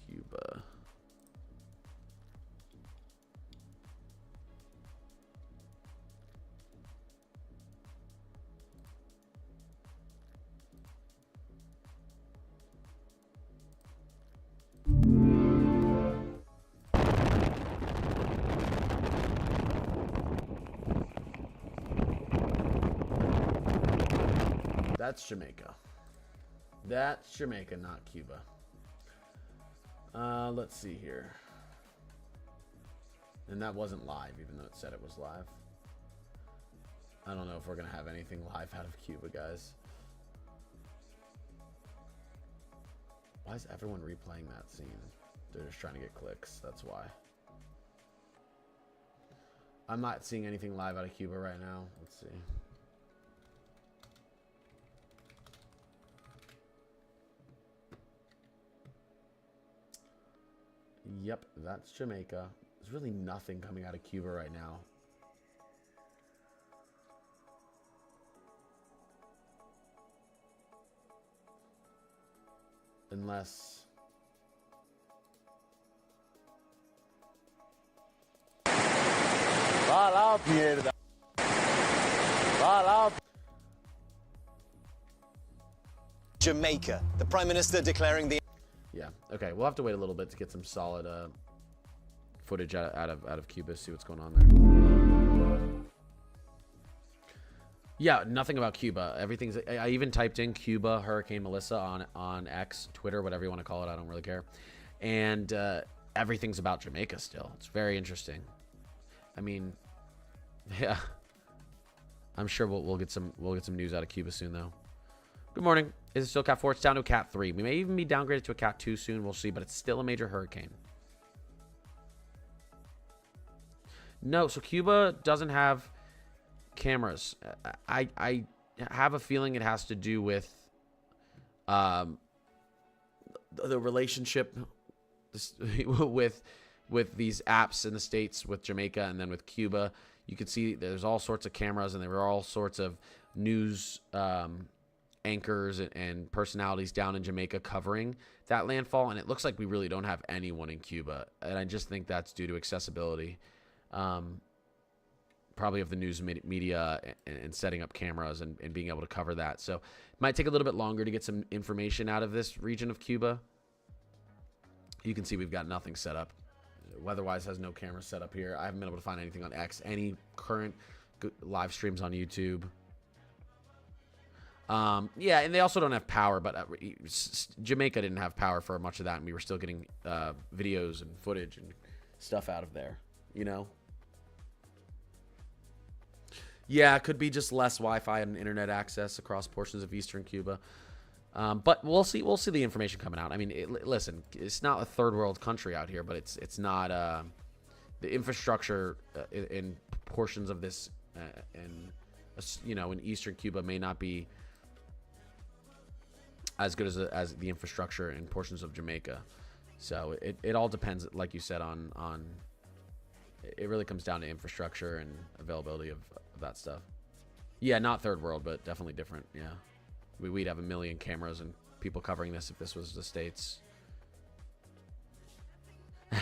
Cuba. That's Jamaica. That's Jamaica, not Cuba. Let's see here. And that wasn't live, even though it said it was live. I don't know if we're going to have anything live out of Cuba, guys. Why is everyone replaying that scene? They're just trying to get clicks. That's why. I'm not seeing anything live out of Cuba right now. Let's see. Yep, that's Jamaica. There's really nothing coming out of Cuba right now. Unless... Jamaica. The Prime Minister declaring the... Yeah, okay, we'll have to wait a little bit to get some solid footage out of Cuba, see what's going on there. Yeah, nothing about Cuba. Everything's... I even typed in Cuba, Hurricane Mellisa on X, Twitter, whatever you want to call it. I don't really care. And everything's about Jamaica still. It's very interesting. I mean, yeah. I'm sure we'll get some news out of Cuba soon, though. Good morning. Is it still Cat 4? It's down to a Cat 3. We may even be downgraded to a Cat 2 soon. We'll see, but it's still a major hurricane. No, so Cuba doesn't have cameras. I have a feeling it has to do with the relationship with these apps in the States, with Jamaica and then with Cuba. You can see there's all sorts of cameras, and there were all sorts of news anchors and personalities down in Jamaica covering that landfall, and it looks like we really don't have anyone in Cuba, and I just think that's due to accessibility, probably of the news media and setting up cameras and being able to cover that. So it might take a little bit longer to get some information out of this region of Cuba. You can see we've got nothing set up. Weatherwise has no camera set up here. I haven't been able to find anything on X, any current live streams on YouTube. Yeah, and they also don't have power, but Jamaica didn't have power for much of that, and we were still getting videos and footage and stuff out of there, you know? Yeah, it could be just less Wi-Fi and internet access across portions of eastern Cuba. But we'll see the information coming out. I mean, listen, it's not a third world country out here, but it's not the infrastructure in portions of this and you know, in eastern Cuba may not be as good as the infrastructure in portions of Jamaica. So it all depends, like you said, on it really comes down to infrastructure and availability of that stuff. Yeah, not third world, but definitely different. Yeah, we'd have a million cameras and people covering this if this was the States.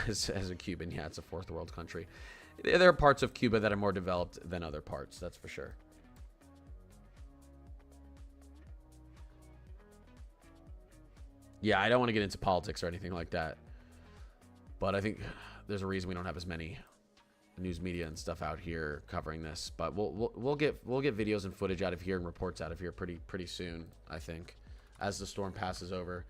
As a Cuban, yeah, it's a fourth world country. There are parts of Cuba that are more developed than other parts, that's for sure. Yeah, I don't want to get into politics or anything like that, but I think there's a reason we don't have as many news media and stuff out here covering this. But we'll get videos and footage out of here and reports out of here pretty soon, I think, as the storm passes over.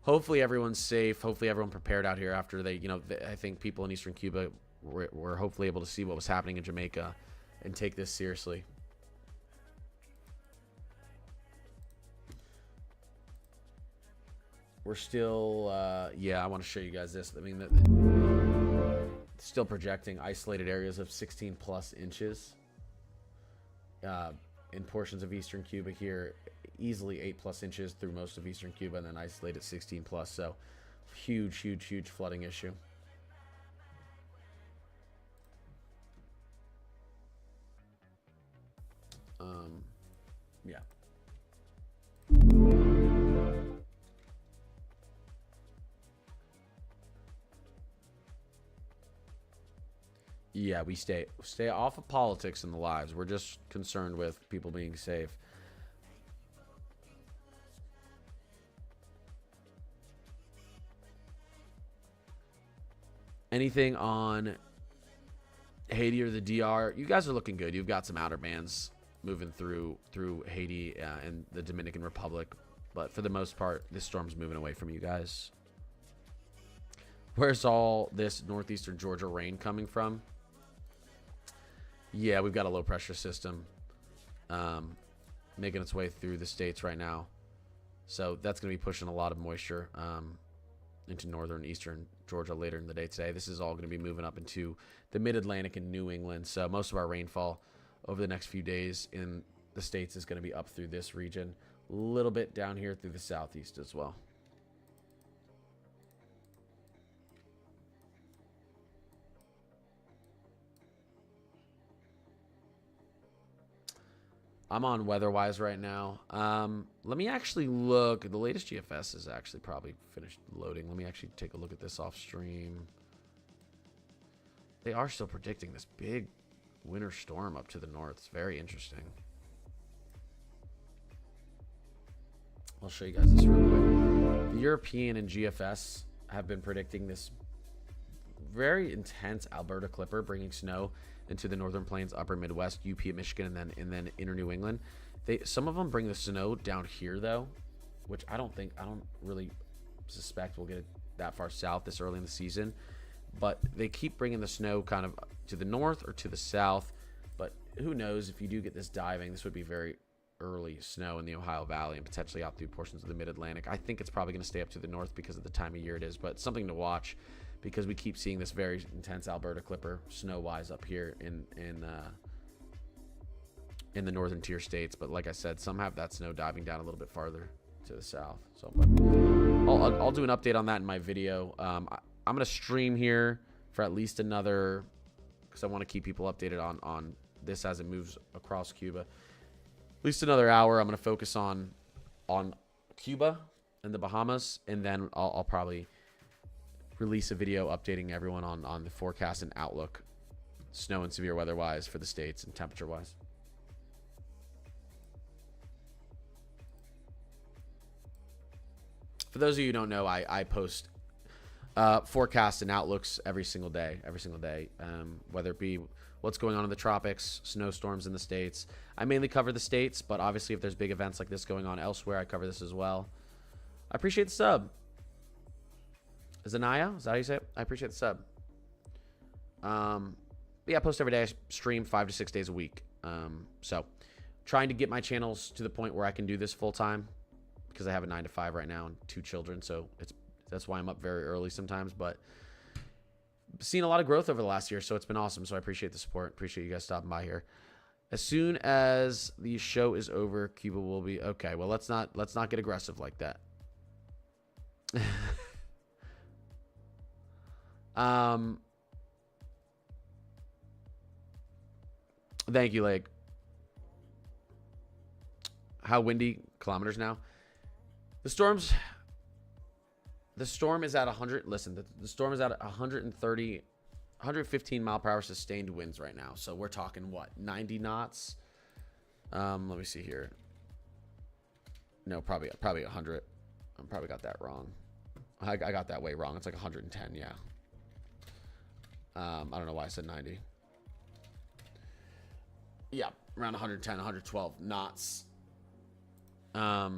Hopefully everyone's safe. Hopefully everyone prepared out here after they, you know, I think people in eastern Cuba were hopefully able to see what was happening in Jamaica and take this seriously. We're still, yeah, I want to show you guys this. I mean, still projecting isolated areas of 16 plus inches in portions of eastern Cuba here, easily 8+ inches through most of eastern Cuba, and then isolated 16 plus. So huge flooding issue. Yeah. Yeah, we stay off of politics and the lives. We're just concerned with people being safe. Anything on Haiti or the DR? You guys are looking good. You've got some outer bands moving through Haiti and the Dominican Republic, but for the most part, this storm's moving away from you guys. Where's all this northeastern Georgia rain coming from? Yeah, we've got a low pressure system making its way through the states right now. So that's going to be pushing a lot of moisture into northern eastern Georgia later in the day today. This is all going to be moving up into the mid-Atlantic and New England. So most of our rainfall over the next few days in the states is going to be up through this region. A little bit down here through the southeast as well. I'm on WeatherWise right now. Let me actually look. The latest GFS is actually probably finished loading. Let me actually take a look at this off stream. They are still predicting this big winter storm up to the north. It's very interesting. I'll show you guys this real quick. The European and GFS have been predicting this very intense Alberta clipper bringing snow into the northern plains, upper Midwest, UP at Michigan, and then inner New England. Some of them bring the snow down here though, which I don't really suspect we'll get it that far south this early in the season. But they keep bringing the snow kind of to the north or to the south. But who knows, if you do get this diving, this would be very early snow in the Ohio Valley and potentially out through portions of the Mid-Atlantic. I think it's probably going to stay up to the north because of the time of year it is, but something to watch because we keep seeing this very intense Alberta clipper snow-wise up here in the northern tier states. But like I said, some have that snow diving down a little bit farther to the south. So, but I'll do an update on that in my video. I'm going to stream here for at least another, because I want to keep people updated on this as it moves across Cuba. At least another hour. I'm going to focus on Cuba and the Bahamas, and then I'll probably release a video updating everyone on the forecast and outlook, snow and severe weather wise for the states and temperature wise. For those of you who don't know, I post forecasts and outlooks every single day, whether it be what's going on in the tropics, snowstorms in the states. I mainly cover the states, but obviously if there's big events like this going on elsewhere, I cover this as well. I appreciate the sub. Zanaya, is that how you say it? I appreciate the sub. Yeah, I post every day. I stream 5 to 6 days a week. So trying to get my channels to the point where I can do this full time, because I have a 9 to 5 right now and 2 children. So that's why I'm up very early sometimes, but seen a lot of growth over the last year. So it's been awesome. So I appreciate the support. Appreciate you guys stopping by here. As soon as the show is over, Cuba will be okay. Well, let's not get aggressive like that. Thank you, Lake. How windy? Kilometers now. The storm is at 100. Listen, the storm is at 130, 115 mile per hour sustained winds right now. So we're talking what, 90 knots? Let me see here. No, probably 100. I probably got that wrong. I got that way wrong. It's like 110. Yeah. I don't know why I said 90. Yeah, around 110, 112 knots. I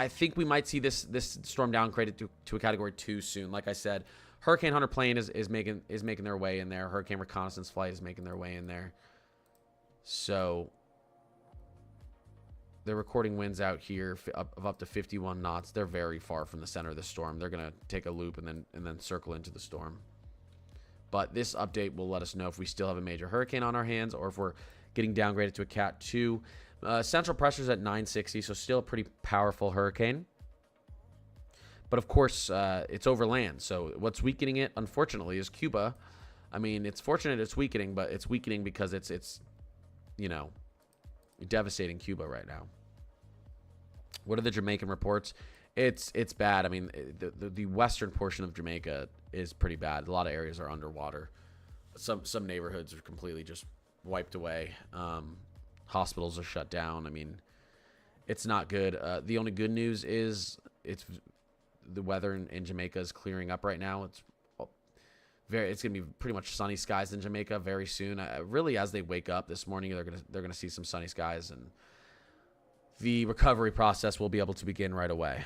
think we might see this storm downgraded to a category 2 soon. Like I said, Hurricane Hunter plane is making their way in there. Hurricane reconnaissance flight is making their way in there. So they're recording winds out here of up to 51 knots. They're very far from the center of the storm. They're gonna take a loop and then circle into the storm. But this update will let us know if we still have a major hurricane on our hands or if we're getting downgraded to a Cat 2. Central pressure's at 960, so still a pretty powerful hurricane. But of course, it's over land. So what's weakening it, unfortunately, is Cuba. I mean, it's fortunate it's weakening, but it's weakening because it's you know, devastating Cuba right now. What are the Jamaican reports? It's bad. I mean, the western portion of Jamaica is pretty bad. A lot of areas are underwater. some neighborhoods are completely just wiped away. Hospitals are shut down. I mean, it's not good. The only good news is the weather in Jamaica is clearing up right now. It's gonna be pretty much sunny skies in Jamaica very soon. Really, as they wake up this morning, they're gonna see some sunny skies, and the recovery process will be able to begin right away.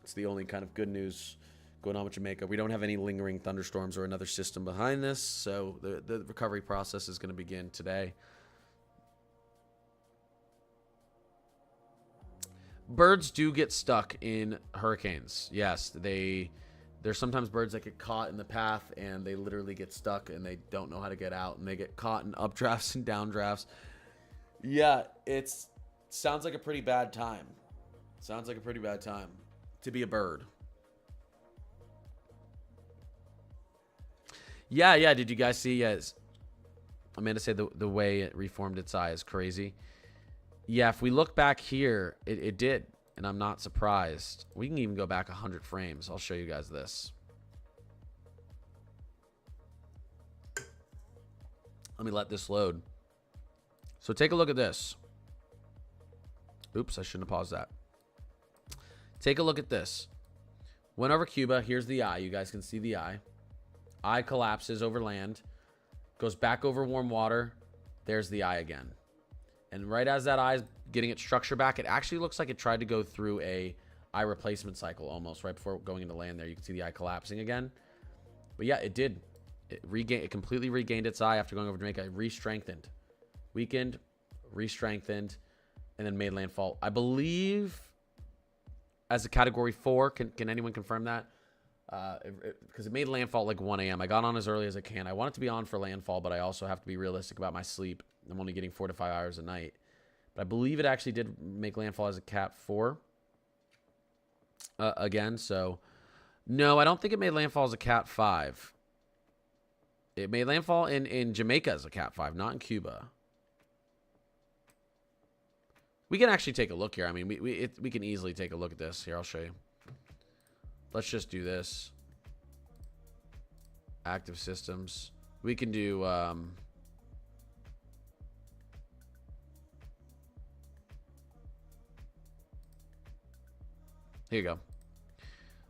It's the only kind of good news going on with Jamaica. We don't have any lingering thunderstorms or another system behind this, so the recovery process is going to begin today. Birds do get stuck in hurricanes. Yes, there's sometimes birds that get caught in the path and they literally get stuck and they don't know how to get out, and they get caught in updrafts and downdrafts. Yeah, sounds like a pretty bad time. Sounds like a pretty bad time to be a bird. Yeah. Did you guys see? Yes. Amanda said the way it reformed its eye is crazy. Yeah, if we look back here, it did, and I'm not surprised. We can even go back 100 frames. I'll show you guys this. Let me let this load. So take a look at this. Oops, I shouldn't have paused that. Take a look at this. Went over Cuba. Here's the eye. You guys can see the eye. Eye collapses over land. Goes back over warm water. There's the eye again. And right as that eye is getting its structure back, it actually looks like it tried to go through a eye replacement cycle almost right before going into land there. You can see the eye collapsing again. But yeah, it did. It completely regained its eye after going over Jamaica. It re-strengthened. Weakened, re-strengthened, and then made landfall. I believe as a category 4. Can anyone confirm that? Because it made landfall at like 1 a.m. I got on as early as I can. I want it to be on for landfall, but I also have to be realistic about my sleep. I'm only getting 4 to 5 hours a night. But I believe it actually did make landfall as a Cat 4 again. So, no, I don't think it made landfall as a Cat 5. It made landfall in Jamaica as a Cat 5, not in Cuba. We can actually take a look here. I mean, we can easily take a look at this. Here, I'll show you. Let's just do this. Active systems. We can do... Here you go.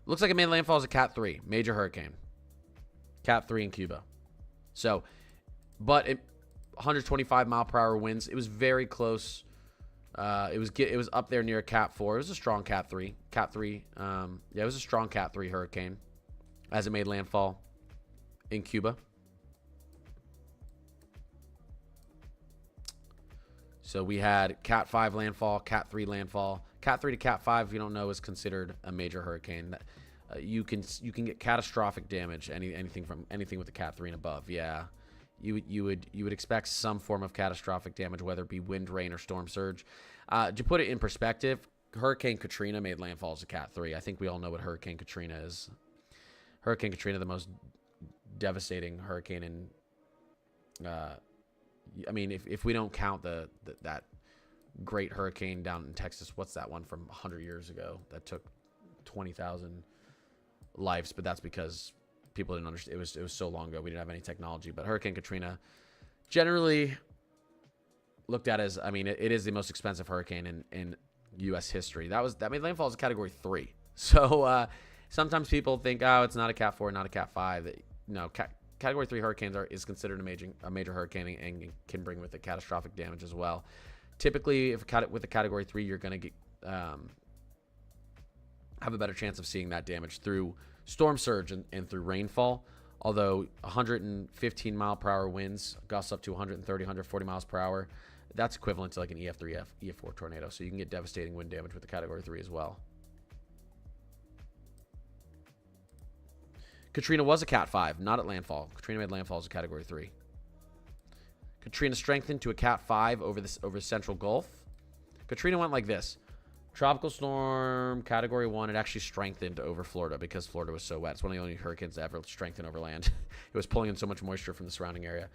Looks like it made landfall as a Cat 3. Major hurricane. Cat 3 in Cuba. So, but 125 mile per hour winds. It was very close. It was up there near a Cat 4. It was a strong Cat 3. Cat 3. Yeah, it was a strong Cat 3 hurricane as it made landfall in Cuba. So we had Cat 5 landfall, Cat 3 landfall. Cat 3 to Cat 5, if you don't know, is considered a major hurricane. You can get catastrophic damage, anything with a Cat 3 and above. Yeah. You would expect some form of catastrophic damage, whether it be wind, rain, or storm surge. To put it in perspective, Hurricane Katrina made landfall as a Cat 3. I think we all know what Hurricane Katrina is. Hurricane Katrina, the most devastating hurricane in... I mean, if we don't count that great hurricane down in Texas, what's that one from 100 years ago that took 20,000 lives? But that's because people didn't understand. It was so long ago. We didn't have any technology. But Hurricane Katrina, generally looked at as, I mean, it is the most expensive hurricane in U.S. history. That made landfall as a Category 3. So sometimes people think, oh, it's not a Cat 4, not a Cat 5. No, Category 3 hurricanes is considered a major hurricane and can bring with it catastrophic damage as well. Typically, with a Category 3, you're going to get have a better chance of seeing that damage through storm surge and through rainfall. Although 115 mile per hour winds, gusts up to 130, 140 miles per hour, that's equivalent to like an EF3, EF4 tornado. So you can get devastating wind damage with the Category 3 as well. Katrina was a Cat 5, not at landfall. Katrina made landfall as a Category 3. Katrina strengthened to a Cat 5 over the Central Gulf. Katrina went like this. Tropical storm, Category 1. It actually strengthened over Florida because Florida was so wet. It's one of the only hurricanes that ever strengthened over land. It was pulling in so much moisture from the surrounding area.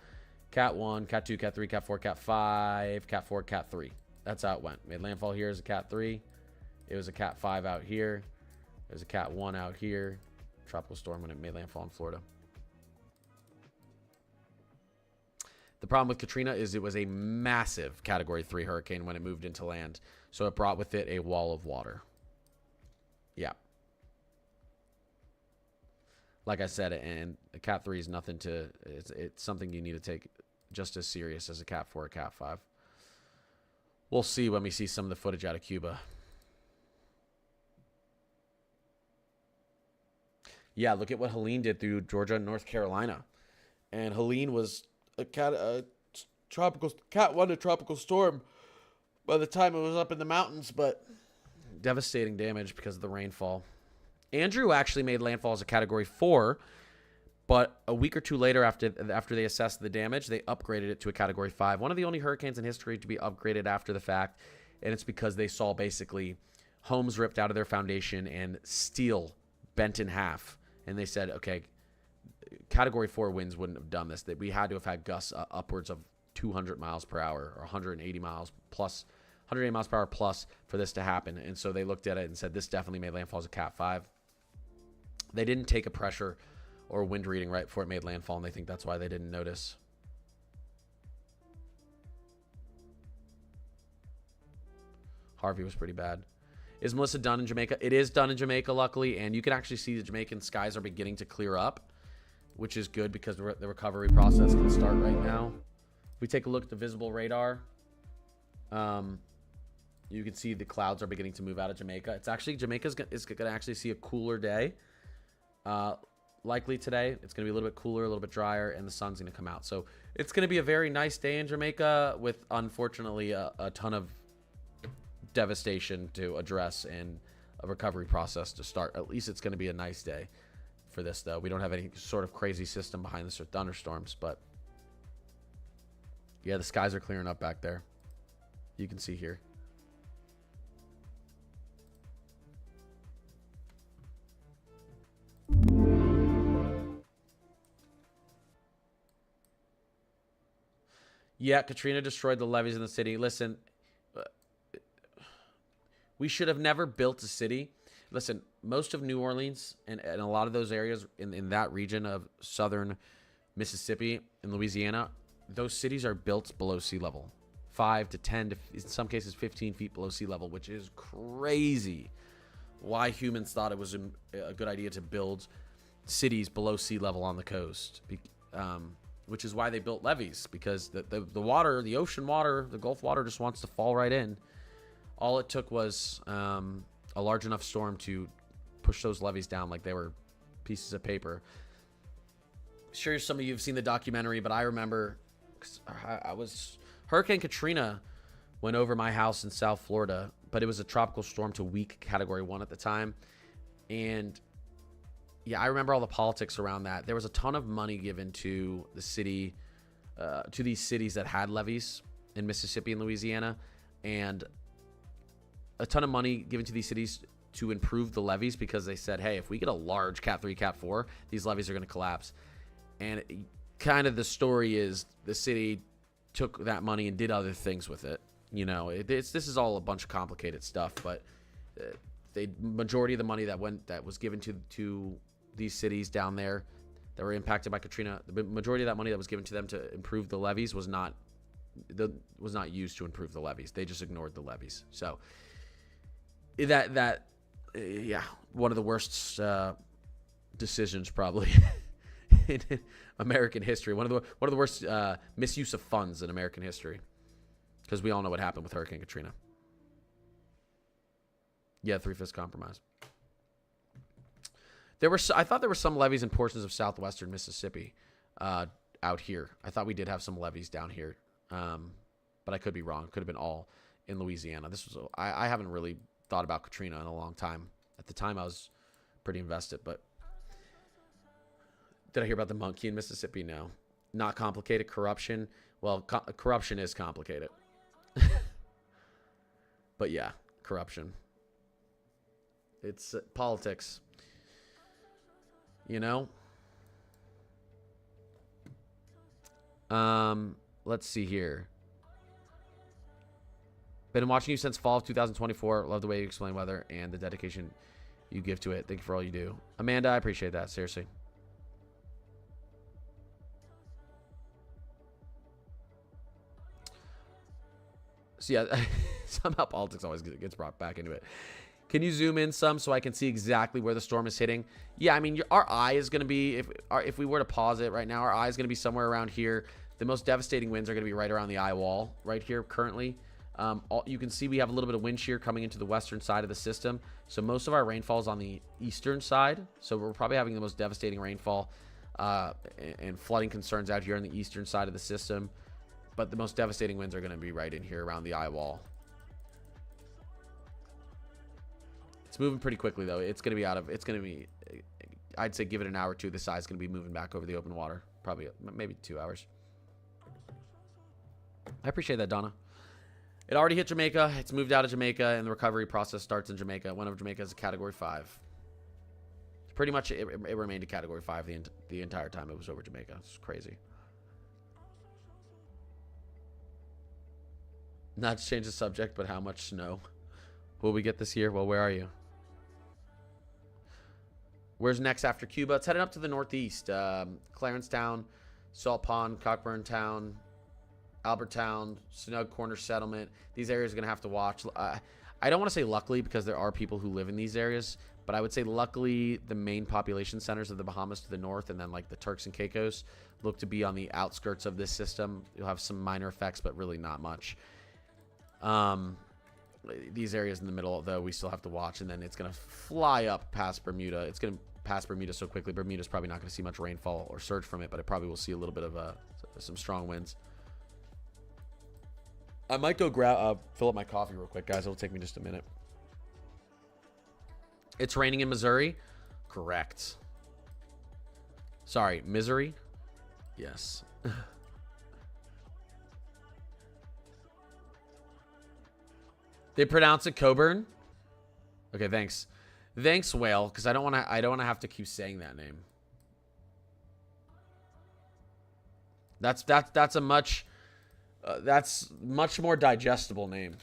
Cat 1, Cat 2, Cat 3, Cat 4, Cat 5, Cat 4, Cat 3. That's how it went. Made landfall here as a Cat 3. It was a Cat 5 out here. There's a Cat 1 out here. Tropical storm when it made landfall in Florida. The problem with Katrina is it was a massive Category 3 hurricane when it moved into land. So it brought with it a wall of water. Yeah. Like I said, and a Cat 3 is nothing to... It's something you need to take just as serious as a Cat 4 or Cat 5. We'll see when we see some of the footage out of Cuba. Yeah, look at what Helene did through Georgia and North Carolina. And Helene was a Cat 1 a tropical storm by the time it was up in the mountains, but devastating damage because of the rainfall. Andrew actually made landfall as a Category 4, but a week or two later after they assessed the damage, they upgraded it to a Category 5. One of the only hurricanes in history to be upgraded after the fact, and it's because they saw basically homes ripped out of their foundation and steel bent in half. And they said, okay, Category 4 winds wouldn't have done this. That we had to have had gusts upwards of 200 miles per hour or 180 miles plus, 180 miles per hour plus for this to happen. And so they looked at it and said, this definitely made landfall as a Cat 5. They didn't take a pressure or wind reading right before it made landfall, and they think that's why they didn't notice. Harvey was pretty bad. Is Mellisa done in Jamaica? It is done in Jamaica, luckily, and you can actually see the Jamaican skies are beginning to clear up, which is good because the recovery process can start right now. If we take a look at the visible radar, you can see the clouds are beginning to move out of Jamaica. It's actually, Jamaica is going to actually see a cooler day. Likely today. It's going to be a little bit cooler, a little bit drier, and the sun's going to come out. So it's going to be a very nice day in Jamaica with, unfortunately, a ton of devastation to address and a recovery process to start. At least it's going to be a nice day for this, though. We don't have any sort of crazy system behind this or thunderstorms, but yeah, the skies are clearing up back there. You can see here. Yeah, Katrina destroyed the levees in the city. Listen, we should have never built a city. Listen, most of New Orleans and a lot of those areas in that region of southern Mississippi and Louisiana, those cities are built below sea level. 5 to 10 to, in some cases, 15 feet below sea level, which is crazy. Why humans thought it was a good idea to build cities below sea level on the coast. Which is why they built levees, because the water, the ocean water, the Gulf water just wants to fall right in. All it took was a large enough storm to push those levees down like they were pieces of paper. Sure, some of you have seen the documentary, but I remember Hurricane Katrina went over my house in South Florida, but it was a tropical storm to weak Category 1 at the time. And yeah, I remember all the politics around that. There was a ton of money given to the city, to these cities that had levees in Mississippi and Louisiana, and a ton of money given to these cities to improve the levees because they said, hey, if we get a large Cat 3, Cat 4, these levees are going to collapse. And kind of the story is the city took that money and did other things with it. You know, this is all a bunch of complicated stuff, but the majority of the money that was given to these cities down there that were impacted by Katrina, the majority of that money that was given to them to improve the levees was not used to improve the levees. They just ignored the levees. So yeah, one of the worst decisions probably in American history. One of the worst misuse of funds in American history, because we all know what happened with Hurricane Katrina. Yeah, 3/5 compromise. I thought there were some levees in portions of southwestern Mississippi out here. I thought we did have some levees down here, but I could be wrong. It could have been all in Louisiana. I haven't really thought about Katrina in a long time. At the time, I was pretty invested, but did I hear about the monkey in Mississippi? No. Not complicated. Corruption. Well, corruption is complicated. But yeah, corruption. It's politics. You know? Let's see here. Been watching you since fall of 2024. Love the way you explain weather and the dedication you give to it. Thank you for all you do. Amanda, I appreciate that. Seriously. So yeah, somehow politics always gets brought back into it. Can you zoom in some so I can see exactly where the storm is hitting? Yeah, I mean, our eye is going to be, if we were to pause it right now, our eye is going to be somewhere around here. The most devastating winds are going to be right around the eye wall right here currently. You can see we have a little bit of wind shear coming into the western side of the system. So most of our rainfall is on the eastern side. So we're probably having the most devastating rainfall and flooding concerns out here on the eastern side of the system. But the most devastating winds are going to be right in here around the eye wall. It's moving pretty quickly, though. It's going to be, I'd say give it an hour or two. The side's going to be moving back over the open water. Probably, maybe 2 hours. I appreciate that, Donna. It already hit Jamaica. It's moved out of Jamaica, and the recovery process starts in Jamaica. It went over Jamaica as a Category 5. Pretty much, it remained a Category 5 the entire time it was over Jamaica. It's crazy. Not to change the subject, but how much snow will we get this year? Well, where are you? Where's next after Cuba? It's heading up to the northeast. Clarencetown, Salt Pond, Cockburn Town, Albertown, Snug Corner Settlement. These areas are going to have to watch. I don't want to say luckily because there are people who live in these areas, but I would say luckily the main population centers of the Bahamas to the north and then like the Turks and Caicos look to be on the outskirts of this system. You'll have some minor effects, but really not much. These areas in the middle, though, we still have to watch, and then it's going to fly up past Bermuda. It's going to pass Bermuda so quickly. Bermuda's probably not going to see much rainfall or surge from it, but it probably will see a little bit of some strong winds. I might go fill up my coffee real quick, guys. It'll take me just a minute. It's raining in Missouri? Correct. Sorry, Missouri? Yes. They pronounce it Coburn? Okay, thanks. Thanks, Whale, because I don't want to have to keep saying that name. That's a much more digestible name.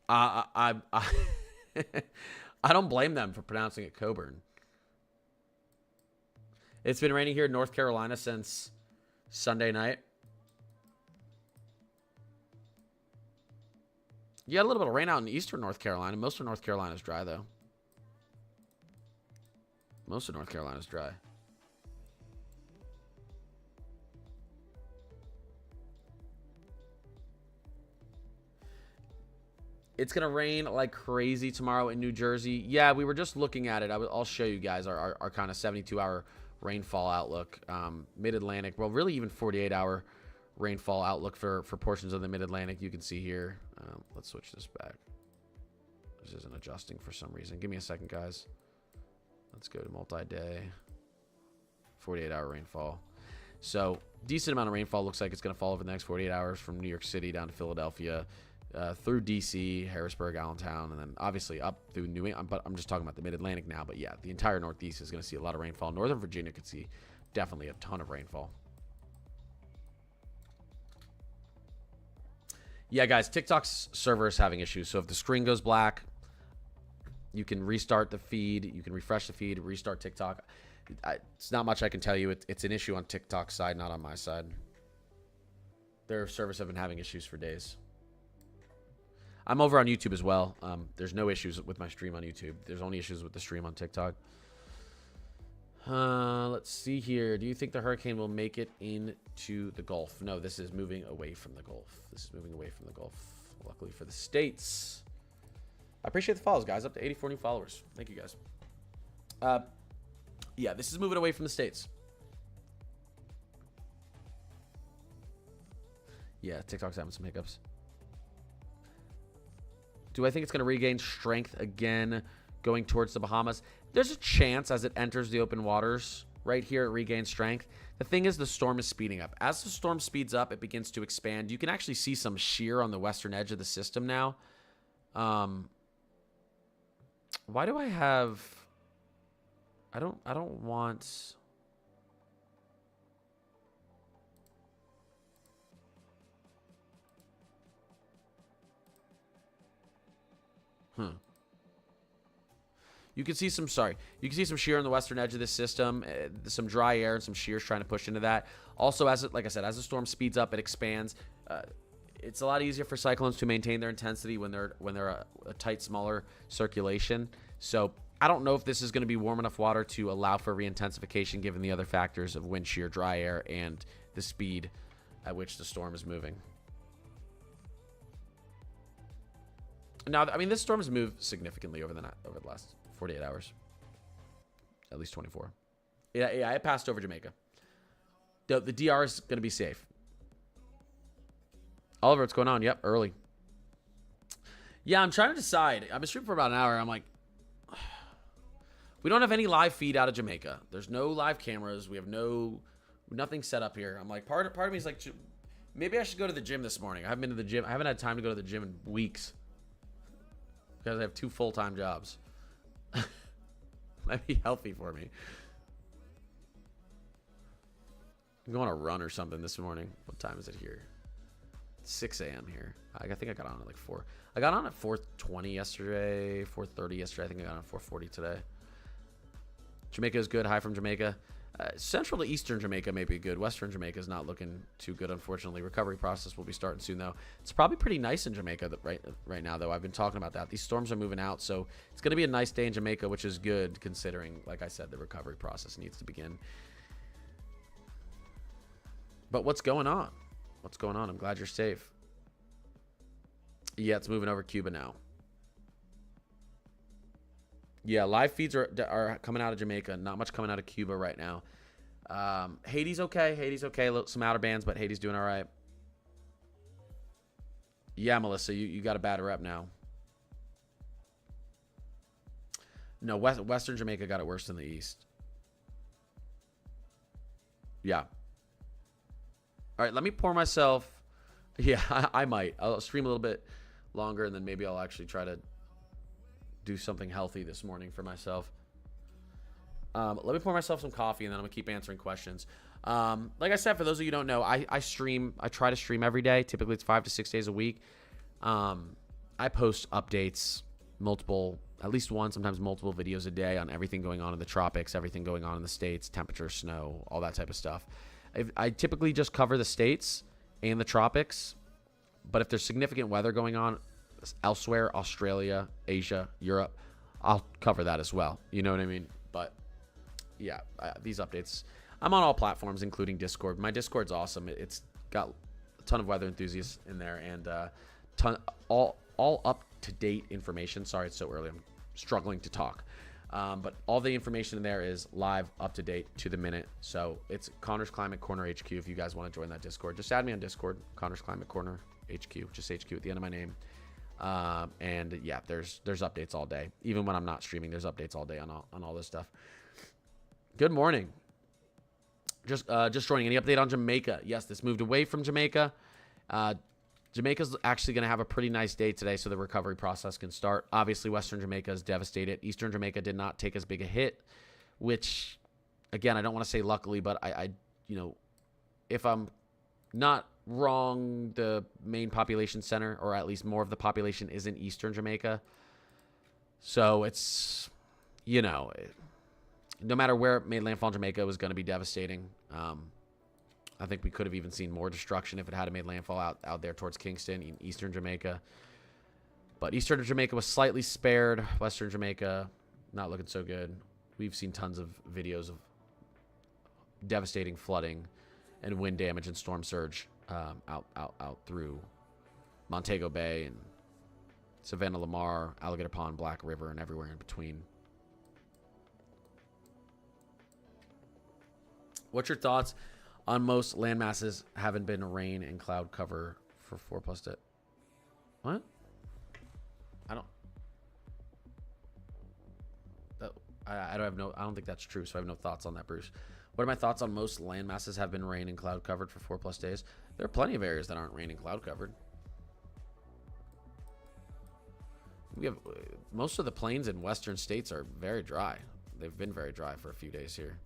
I don't blame them for pronouncing it Coburn. It's been raining here in North Carolina since Sunday night. You got a little bit of rain out in eastern North Carolina. Most of North Carolina is dry, though. Most of North Carolina is dry. It's going to rain like crazy tomorrow in New Jersey. Yeah, we were just looking at it. I'll show you guys our kind of 72-hour rainfall outlook. Mid-Atlantic, well, really even 48-hour rainfall outlook for portions of the Mid-Atlantic. You can see here. Let's switch this back. This isn't adjusting for some reason. Give me a second, guys. Let's go to multi-day. 48-hour rainfall. So, decent amount of rainfall. Looks like it's going to fall over the next 48 hours from New York City down to Philadelphia, through D.C., Harrisburg, Allentown, and then obviously up through New England. But I'm just talking about the Mid-Atlantic now. But yeah, the entire Northeast is going to see a lot of rainfall. Northern Virginia could see definitely a ton of rainfall. Yeah, guys, TikTok's server is having issues. So if the screen goes black, you can restart the feed. You can refresh the feed, restart TikTok. It's not much I can tell you. It's an issue on TikTok's side, not on my side. Their servers have been having issues for days. I'm over on YouTube as well. There's no issues with my stream on YouTube. There's only issues with the stream on TikTok. Let's see here. Do you think the hurricane will make it into the Gulf? No, this is moving away from the Gulf. This is moving away from the Gulf. Luckily for the States. I appreciate the follows, guys. Up to 84 new followers. Thank you, guys. Yeah, this is moving away from the States. Yeah, TikTok's having some hiccups. Do I think it's going to regain strength again going towards the Bahamas? There's a chance as it enters the open waters right here, it regains strength. The thing is, the storm is speeding up. As the storm speeds up, it begins to expand. You can actually see some shear on the western edge of the system now. Why do I have... I don't want... You can see some, sorry, you can see some shear on the western edge of this system, some dry air and some shears trying to push into that. Also, as it, like I said, as the storm speeds up, it expands. It's a lot easier for cyclones to maintain their intensity when they're a tight, smaller circulation. So I don't know if this is going to be warm enough water to allow for re-intensification given the other factors of wind shear, dry air, and the speed at which the storm is moving. Now, I mean, this storm has moved significantly over the last 48 hours. At least 24. Yeah, it passed over Jamaica. The DR is going to be safe. Oliver, what's going on? Yep, early. Yeah, I'm trying to decide. I've been streaming for about an hour. I'm like, we don't have any live feed out of Jamaica. There's no live cameras. We have nothing set up here. I'm like, part of me is like, maybe I should go to the gym this morning. I haven't been to the gym. I haven't had time to go to the gym in weeks because I have 2 full-time jobs. Might be healthy for me. I'm going on a run or something this morning. What time is it here? 6 a.m. here. I think I got on at like 4. I got on at 4:20 yesterday, 4:30 yesterday. I think I got on at 4:40 today. Jamaica is good. Hi from Jamaica. Central to eastern Jamaica may be good. Western Jamaica is not looking too good, unfortunately. Recovery process will be starting soon, though. It's probably pretty nice in Jamaica right now, though. I've been talking about that. These storms are moving out, so it's going to be a nice day in Jamaica, which is good considering, like I said, the recovery process needs to begin. But what's going on? What's going on? I'm glad you're safe. Yeah, it's moving over Cuba now. Yeah, live feeds are coming out of Jamaica. Not much coming out of Cuba right now. Haiti's okay. Haiti's okay. Some outer bands, but Haiti's doing all right. Yeah, Mellisa, you got a bad rep now. No, Western Jamaica got it worse than the East. Yeah. All right, let me pour myself. Yeah, I might. I'll stream a little bit longer, and then maybe I'll actually try to do something healthy this morning for myself. Let me pour myself some coffee, and then I'm gonna keep answering questions. Like I said, for those of you who don't know, I stream. I try to stream every day. Typically, it's 5 to 6 days a week. I post updates, at least one, sometimes multiple videos a day on everything going on in the tropics, everything going on in the States, temperature, snow, all that type of stuff. I typically just cover the States and the tropics, but if there's significant weather going on elsewhere, Australia, Asia, Europe, I'll cover that as well. You know what I mean? But yeah, these updates, I'm on all platforms, including Discord. My Discord's awesome. It's got a ton of weather enthusiasts in there and all up to date information. Sorry, it's so early. I'm struggling to talk. But all the information in there is live, up to date, to the minute. So it's Connor's Climate Corner HQ. If you guys want to join that Discord, just add me on Discord. Connor's Climate Corner HQ, just HQ at the end of my name. And yeah, there's updates all day. Even when I'm not streaming, there's updates all day on all this stuff. Good morning. Just joining. Any update on Jamaica? Yes, this moved away from Jamaica. Jamaica's actually going to have a pretty nice day today, so the recovery process can start. Obviously, Western Jamaica is devastated. Eastern Jamaica did not take as big a hit, which, again, I don't want to say luckily, but I if I'm not wrong, the main population center, or at least more of the population, is in Eastern Jamaica. So it's, no matter where it made landfall in Jamaica, it was going to be devastating. I think we could have even seen more destruction if it had made landfall out there towards Kingston in Eastern Jamaica. But Eastern Jamaica was slightly spared. Western Jamaica, not looking so good. We've seen tons of videos of devastating flooding and wind damage and storm surge out through Montego Bay and Savannah Lamar, Alligator Pond, Black River, and everywhere in between. What's your thoughts on most land masses having been rain and cloud cover for 4+ days? What? I don't think that's true, so I have no thoughts on that, Bruce. What are my thoughts on most land masses have been rain and cloud covered for 4+ days? There are plenty of areas that aren't rain and cloud covered. We have most of the plains in western states are very dry. They've been very dry for a few days here.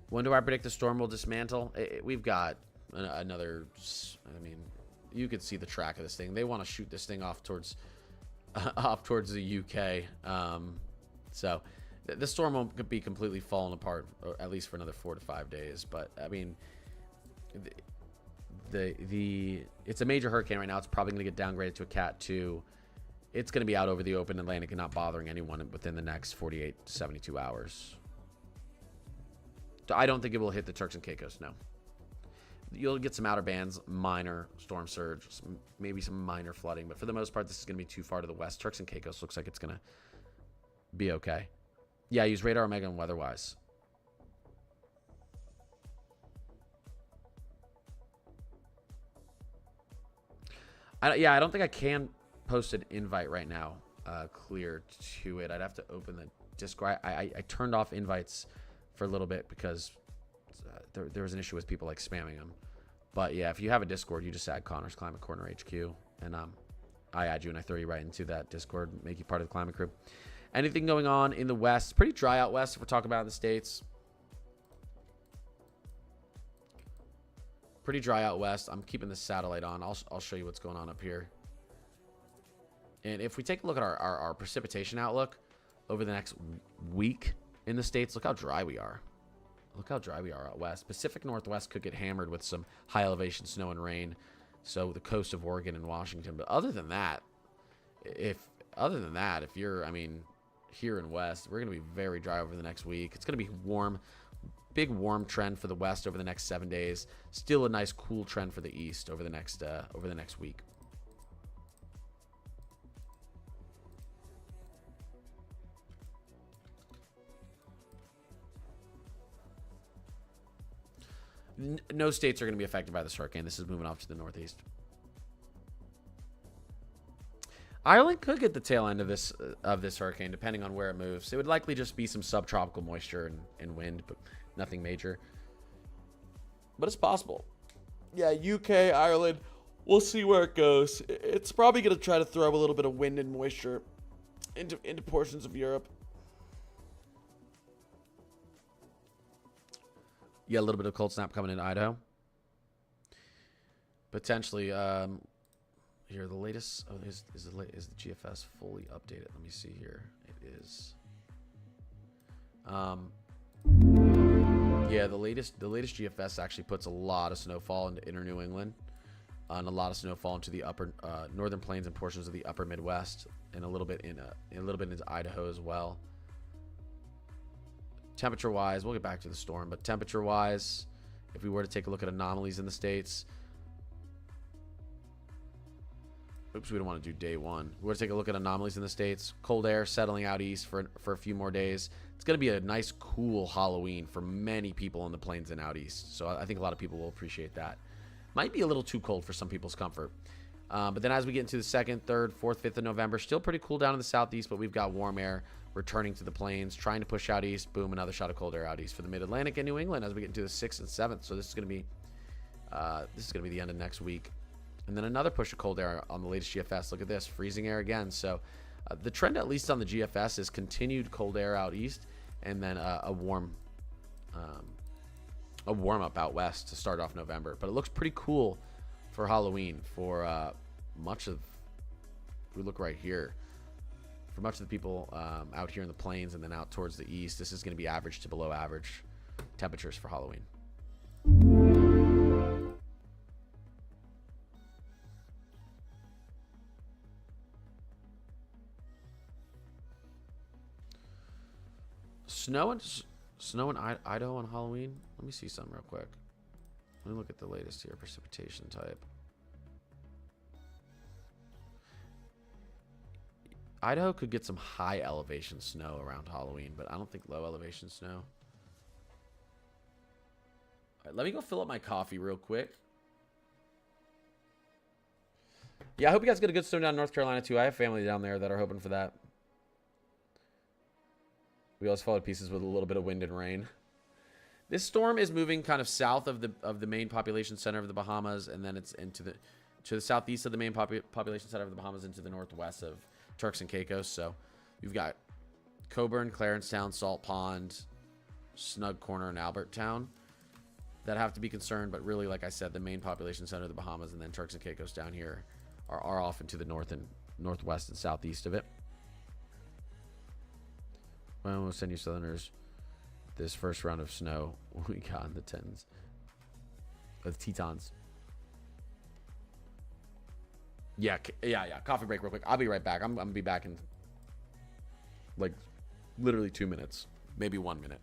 When do I predict the storm will dismantle? We've got another, you could see the track of this thing. They want to shoot this thing off towards off towards the UK. So the storm won't be completely falling apart, or at least for another 4 to 5 days. But I mean, it's a major hurricane right now. It's probably going to get downgraded to a Cat 2. It's going to be out over the open Atlantic and not bothering anyone within the next 48 to 72 hours. I don't think it will hit the Turks and Caicos, no. You'll get some outer bands, minor storm surge, maybe some minor flooding, but for the most part, this is going to be too far to the west. Turks and Caicos looks like it's going to be okay. Yeah, use Radar Omega and WeatherWise. I don't think I can post an invite right now clear to it. I'd have to open the Discord. I turned off invites for a little bit because there was an issue with people like spamming them. But yeah, if you have a Discord, you just add Connor's Climate Corner HQ, and I add you and I throw you right into that Discord, make you part of the climate crew. Anything going on in the west? Pretty dry out west if we're talking about the States. Pretty dry out west. I'm keeping the satellite on. I'll show you what's going on up here. And if we take a look at our precipitation outlook over the next week in the States, look how dry we are. Look how dry we are out west. Pacific Northwest could get hammered with some high elevation snow and rain. So the coast of Oregon and Washington. But other than that, if you're, I mean, here in west, we're going to be very dry over the next week. It's going to be warm. Big warm trend for the west over the next 7 days. Still a nice cool trend for the east over the next week. No states are going to be affected by this hurricane. This is moving off to the northeast. Ireland could get the tail end of this hurricane, depending on where it moves. It would likely just be some subtropical moisture and wind, but nothing major. But it's possible. Yeah, UK, Ireland, we'll see where it goes. It's probably going to try to throw a little bit of wind and moisture into portions of Europe. Yeah, a little bit of cold snap coming in Idaho. Potentially, here, the latest. Oh, is the GFS fully updated? Let me see here. It is. Yeah, the latest GFS actually puts a lot of snowfall into inner New England, and a lot of snowfall into the upper northern plains and portions of the upper Midwest, and a little bit into Idaho as well. Temperature-wise, we'll get back to the storm, but temperature-wise, if we were to take a look at anomalies in the States, oops, we don't want to do day one. We were to take a look at anomalies in the States. Cold air settling out east for a few more days. It's going to be a nice, cool Halloween for many people in the plains and out east. So I think a lot of people will appreciate that. Might be a little too cold for some people's comfort. But then as we get into the 2nd, 3rd, 4th, 5th of November, still pretty cool down in the southeast, but we've got warm air returning to the plains, trying to push out east. Boom, another shot of cold air out east for the mid-Atlantic and New England as we get into the 6th and 7th. So this is going to be the end of next week. And then another push of cold air on the latest GFS. Look at this, freezing air again. So the trend, at least on the GFS, is continued cold air out east, and then a warm up out west to start off November. But it looks pretty cool for Halloween for much of. We look right here. For much of the people out here in the plains and then out towards the east, this is going to be average to below average temperatures for Halloween. Snow in Idaho on Halloween? Let me see something real quick. Let me look at the latest here. Precipitation type. Idaho could get some high elevation snow around Halloween, but I don't think low elevation snow. All right, let me go fill up my coffee real quick. Yeah, I hope you guys get a good snow down in North Carolina too. I have family down there that are hoping for that. We always fall to pieces with a little bit of wind and rain. This storm is moving kind of south of the main population center of the Bahamas, and then it's to the southeast of the main population center of the Bahamas, into the northwest of Turks and Caicos. So you've got Coburn, Clarencetown, Salt Pond, Snug Corner, and Alberttown. that have to be concerned. But really, like I said, the main population center of the Bahamas and then Turks and Caicos down here are off into the north and northwest and southeast of it. Well, we'll send you Southerners this first round of snow we got in the tens of Tetons. Yeah. Coffee break real quick. I'll be right back. I'm gonna be back in like literally 2 minutes, maybe 1 minute.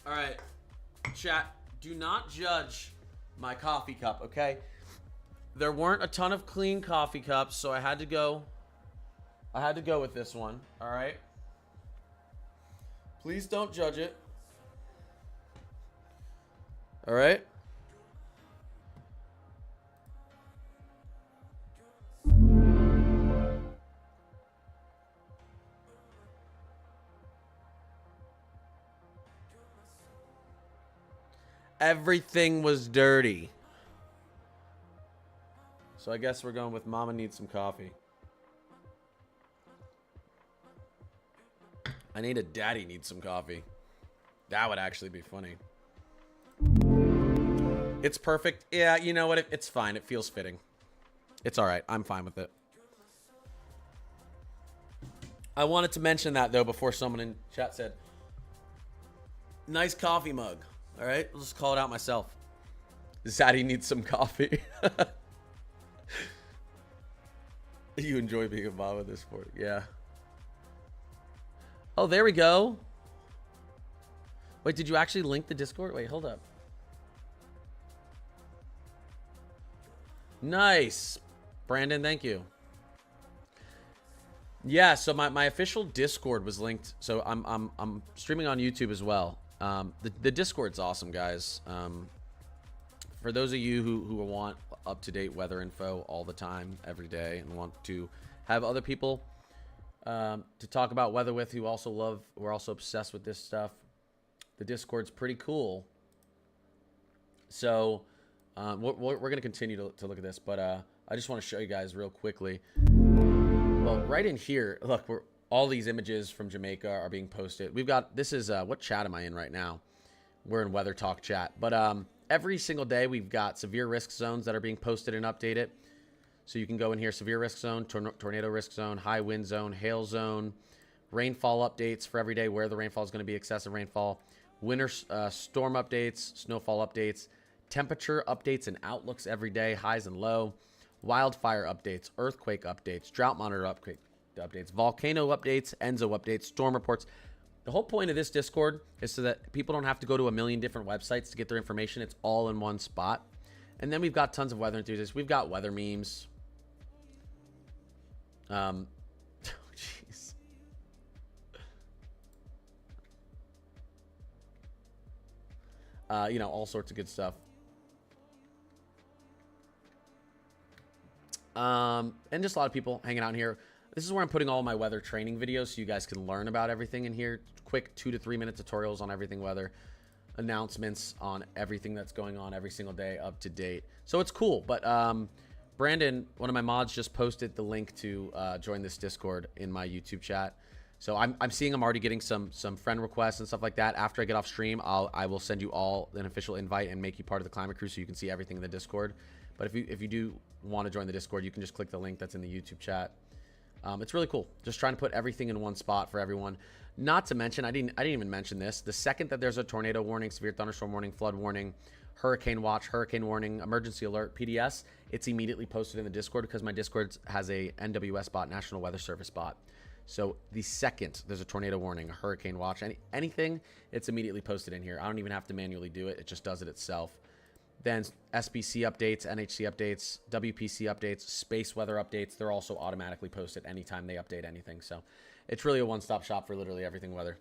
All right, chat, do not judge my coffee cup, okay? There weren't a ton of clean coffee cups, so I had to go with this one, all right? Please don't judge it. All right? Everything was dirty. So I guess we're going with Mama needs some coffee. I need a daddy needs some coffee. That would actually be funny. It's perfect. Yeah, you know what? It's fine. It feels fitting. It's all right. I'm fine with it. I wanted to mention that, though, before someone in chat said, nice coffee mug. All right, I'll just call it out myself. Zaddy needs some coffee. You enjoy being a mom at this sport. Yeah. Oh, there we go. Wait, did you actually link the Discord? Wait, hold up. Nice. Brandon, thank you. Yeah, so my official Discord was linked. So I'm streaming on YouTube as well. The Discord's awesome, guys. For those of you who want up-to-date weather info all the time, every day, and want to have other people to talk about weather with who are also obsessed with this stuff, the Discord's pretty cool. So we're going to continue to look at this, but I just want to show you guys real quickly. Well, right in here, look, all these images from Jamaica are being posted. We've got, this is, what chat am I in right now? We're in Weather Talk chat. But every single day, we've got severe risk zones that are being posted and updated. So you can go in here, severe risk zone, tornado risk zone, high wind zone, hail zone, rainfall updates for every day, where the rainfall is going to be, excessive rainfall, winter storm updates, snowfall updates, temperature updates and outlooks every day, highs and low, wildfire updates, earthquake updates, drought monitor updates, volcano updates, Enzo updates, storm reports. The whole point of this Discord is so that people don't have to go to a million different websites to get their information. It's all in one spot. And then we've got tons of weather enthusiasts. We've got weather memes. Jeez. You know, all sorts of good stuff. And just a lot of people hanging out in here. This is where I'm putting all my weather training videos so you guys can learn about everything in here. Quick 2 to 3 minute tutorials on everything weather. Announcements on everything that's going on every single day, up to date. So it's cool. But Brandon, one of my mods, just posted the link to join this Discord in my YouTube chat. So I'm seeing I'm already getting some friend requests and stuff like that. After I get off stream, I will send you all an official invite and make you part of the Climate Crew so you can see everything in the Discord. But if you do want to join the Discord, you can just click the link that's in the YouTube chat. It's really cool. Just trying to put everything in one spot for everyone. Not to mention, I didn't even mention this. The second that there's a tornado warning, severe thunderstorm warning, flood warning, hurricane watch, hurricane warning, emergency alert, PDS, it's immediately posted in the Discord because my Discord has a NWS bot, National Weather Service bot. So the second there's a tornado warning, a hurricane watch, anything, it's immediately posted in here. I don't even have to manually do it. It just does it itself. Then SPC updates, NHC updates, WPC updates, space weather updates, they're also automatically posted anytime they update anything. So it's really a one-stop shop for literally everything weather.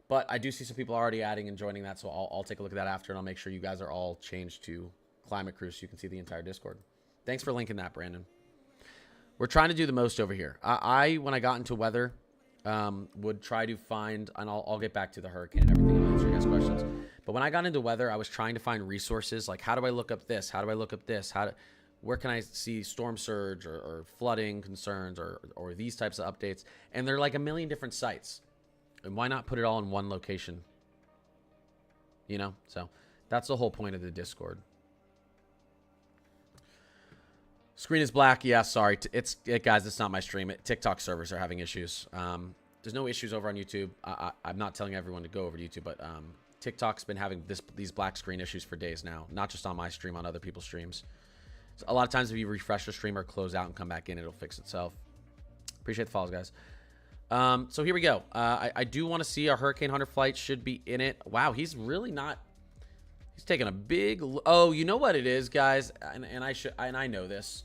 But I do see some people already adding and joining that, so I'll take a look at that after, and I'll make sure you guys are all changed to Climate Crew so you can see the entire Discord. Thanks for linking that, Brandon. We're trying to do the most over here. When I got into weather, would try to find, and I'll get back to the hurricane and everything and answer your guys' questions. But when I got into weather, I was trying to find resources like, how do I look up this? How do I look up this? Where can I see storm surge or flooding concerns or these types of updates? And they're like a million different sites. And why not put it all in one location? You know, so that's the whole point of the Discord. Screen is black. Yeah, sorry. Guys, it's not my stream. TikTok servers are having issues. There's no issues over on YouTube. I'm not telling everyone to go over to YouTube, but TikTok's been having these black screen issues for days now. Not just on my stream, on other people's streams. So a lot of times if you refresh the stream or close out and come back in, it'll fix itself. Appreciate the follows, guys. So here we go. I do want to see our Hurricane Hunter flight should be in it. Wow, he's really not. He's taking a big. Oh, you know what it is, guys, and I know this.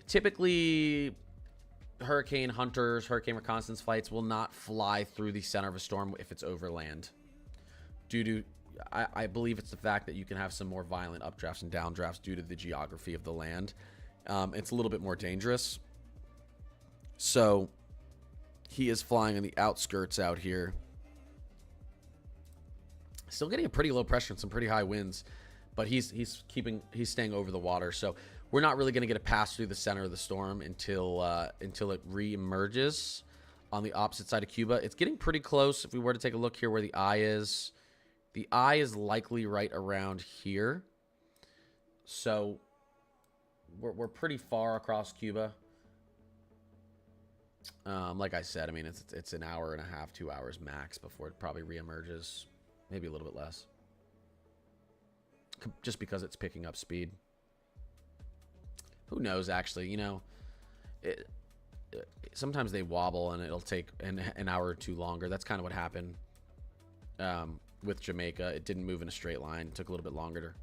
Typically, Hurricane Hunters, Hurricane Reconnaissance flights will not fly through the center of a storm if it's over land. Due to, I believe it's the fact that you can have some more violent updrafts and downdrafts due to the geography of the land. It's a little bit more dangerous. So he is flying on the outskirts out here. Still getting a pretty low pressure and some pretty high winds, but he's staying over the water. So we're not really going to get a pass through the center of the storm until it re-emerges on the opposite side of Cuba. It's getting pretty close. If we were to take a look here where the eye is likely right around here. So we're pretty far across Cuba. Like I said, I mean, it's an hour and a half, 2 hours max before it probably re-emerges. Maybe a little bit less. Just because it's picking up speed. Who knows, actually, you know. Sometimes they wobble and it'll take an hour or two longer. That's kind of what happened with Jamaica. It didn't move in a straight line. It took a little bit longer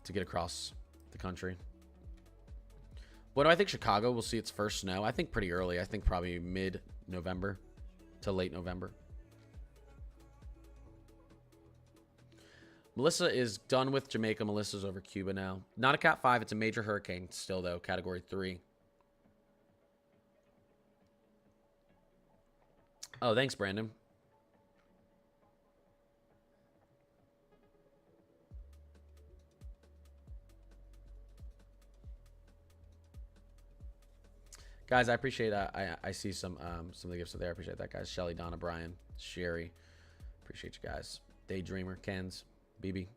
to get across the country. What do I think Chicago will see its first snow? I think pretty early. I think probably mid-November to late November. Mellisa is done with Jamaica. Melissa's over Cuba now. Not a Cat 5. It's a major hurricane still, though. Category 3. Oh, thanks, Brandon. Guys, I appreciate I see some of the gifts there. I appreciate that, guys. Shelly, Donna, Brian, Sherry. Appreciate you guys. Daydreamer, Kens, BB.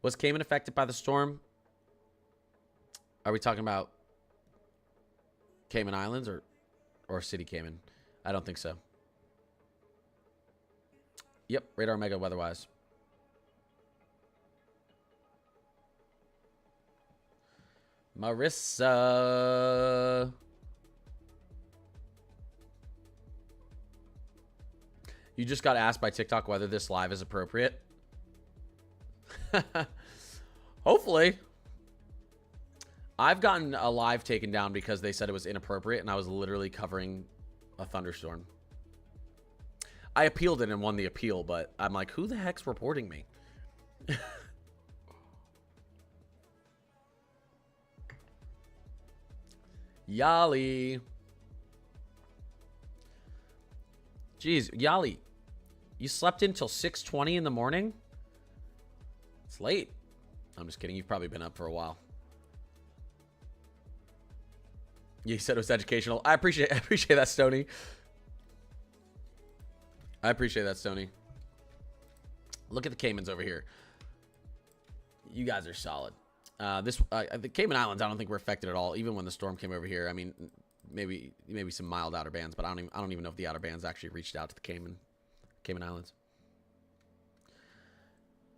Was Cayman affected by the storm? Are we talking about Cayman Islands or City Cayman? I don't think so. Yep, radar mega weather-wise. Marissa. You just got asked by TikTok whether this live is appropriate. Hopefully. I've gotten a live taken down because they said it was inappropriate and I was literally covering a thunderstorm. I appealed it and won the appeal, but I'm like, who the heck's reporting me? Yali. Jeez, Yali. You slept until 6:20 in the morning? It's late. I'm just kidding. You've probably been up for a while. You said it was educational. I appreciate that, Stony. I appreciate that, Stony. Look at the Caymans over here. You guys are solid. The Cayman Islands, I don't think were affected at all, even when the storm came over here. I mean, maybe some mild outer bands, but I don't even know if the outer bands actually reached out to the Cayman Islands.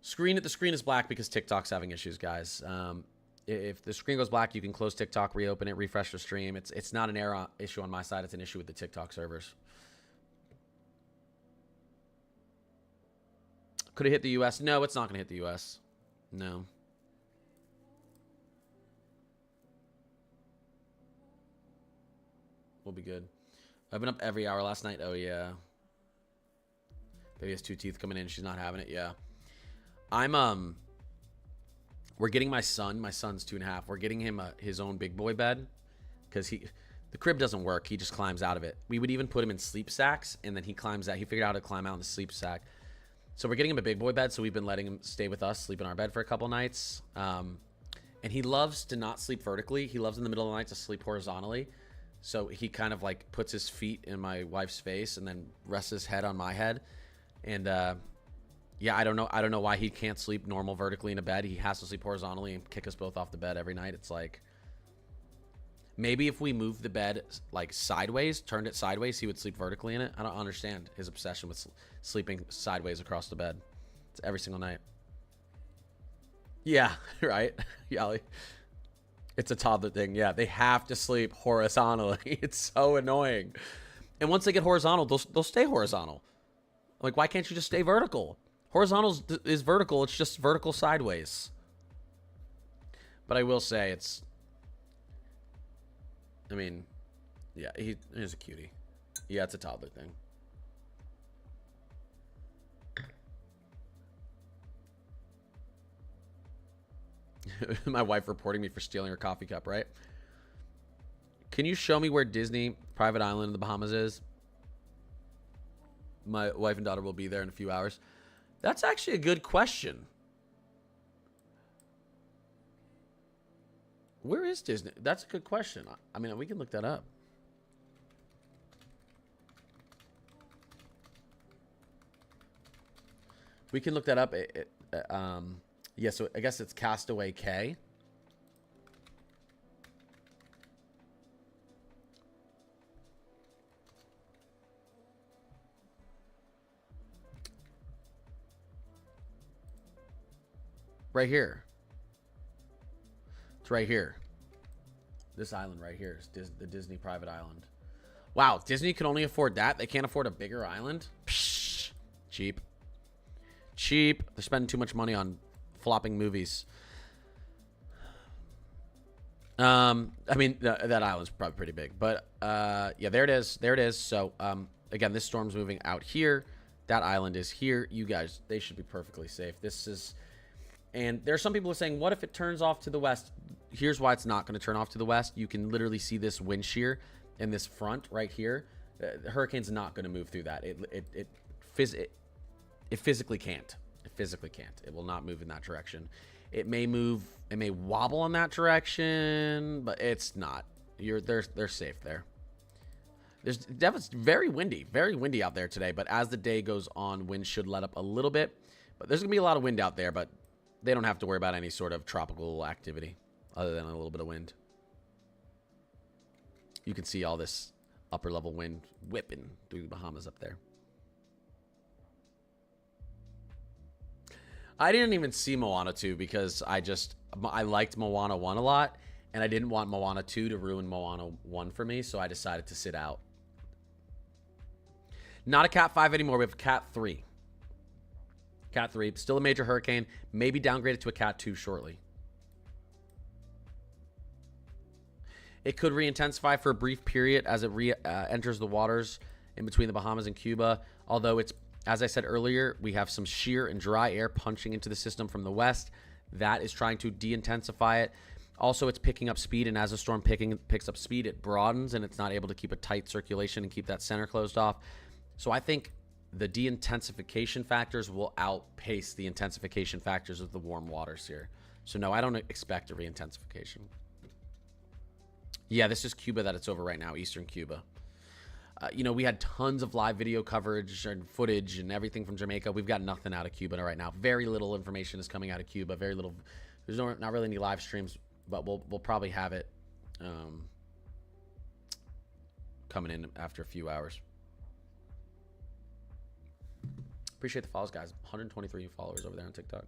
The screen is black because TikTok's having issues, guys. If the screen goes black, you can close TikTok, reopen it, refresh the stream. It's not an error issue on my side. It's an issue with the TikTok servers. Could it hit the U.S.? No, it's not going to hit the U.S. No. We'll be good. I've been up every hour last night. Oh, yeah. Baby has 2 teeth coming in. She's not having it. Yeah. We're getting my son's 2.5. We're getting him his own big boy bed because the crib doesn't work. He just climbs out of it. We would even put him in sleep sacks, and then he climbs out. He figured out how to climb out in the sleep sack. So we're getting him a big boy bed, so we've been letting him stay with us, sleep in our bed for a couple nights. And he loves to not sleep vertically. He loves in the middle of the night to sleep horizontally. So he kind of like puts his feet in my wife's face and then rests his head on my head. And yeah, I don't know why he can't sleep normal vertically in a bed. He has to sleep horizontally and kick us both off the bed every night. It's like, maybe if we moved the bed like sideways, turned it sideways, he would sleep vertically in it. I don't understand his obsession with sleeping sideways across the bed. It's every single night. Yeah, right? Yali. It's a toddler thing. Yeah, they have to sleep horizontally. It's so annoying. And once they get horizontal, they'll stay horizontal. Like, why can't you just stay vertical? Horizontal is vertical. It's just vertical sideways. But I will say I mean, yeah, he's a cutie. Yeah, it's a toddler thing. My wife reporting me for stealing her coffee cup, right? Can you show me where Disney private island in the Bahamas is? My wife and daughter will be there in a few hours. That's actually a good question. Where is Disney? That's a good question. I mean, we can look that up. We can look that up. Yeah, so I guess it's Castaway Cay. Right here. It's right here. This island right here is the Disney private island. Wow, Disney can only afford that? They can't afford a bigger island? Psh, cheap. Cheap. They're spending too much money on flopping movies. I mean, that island's probably pretty big. But, yeah, there it is. There it is. So, again, this storm's moving out here. That island is here. You guys, they should be perfectly safe. This is... And there are some people who are saying, what if it turns off to the west? Here's why it's not going to turn off to the west. You can literally see this wind shear in this front right here. The hurricane's not going to move through that. It physically can't. It physically can't. It will not move in that direction. It may move. It may wobble in that direction, but it's not. They're safe there. It's very windy out there today. But as the day goes on, wind should let up a little bit. But there's going to be a lot of wind out there, but they don't have to worry about any sort of tropical activity other than a little bit of wind. You can see all this upper level wind whipping through the Bahamas up there. I didn't even see Moana 2 because I liked Moana 1 a lot. And I didn't want Moana 2 to ruin Moana 1 for me, so I decided to sit out. Not a Cat 5 anymore. We have Cat 3. Cat 3. Still a major hurricane. Maybe downgraded to a Cat 2 shortly. It could re-intensify for a brief period as it enters the waters in between the Bahamas and Cuba. Although it's, as I said earlier, we have some sheer and dry air punching into the system from the west. That is trying to de-intensify it. Also, it's picking up speed, and as the storm picks up speed, it broadens, and it's not able to keep a tight circulation and keep that center closed off. So I think the de-intensification factors will outpace the intensification factors of the warm waters here. So no, I don't expect a re-intensification. Yeah, this is Cuba that it's over right now, Eastern Cuba. You know, we had tons of live video coverage and footage and everything from Jamaica. We've got nothing out of Cuba right now. Very little information is coming out of Cuba. Very little. There's not really any live streams, but we'll probably have it coming in after a few hours. Appreciate the follows, guys. 123 followers over there on TikTok.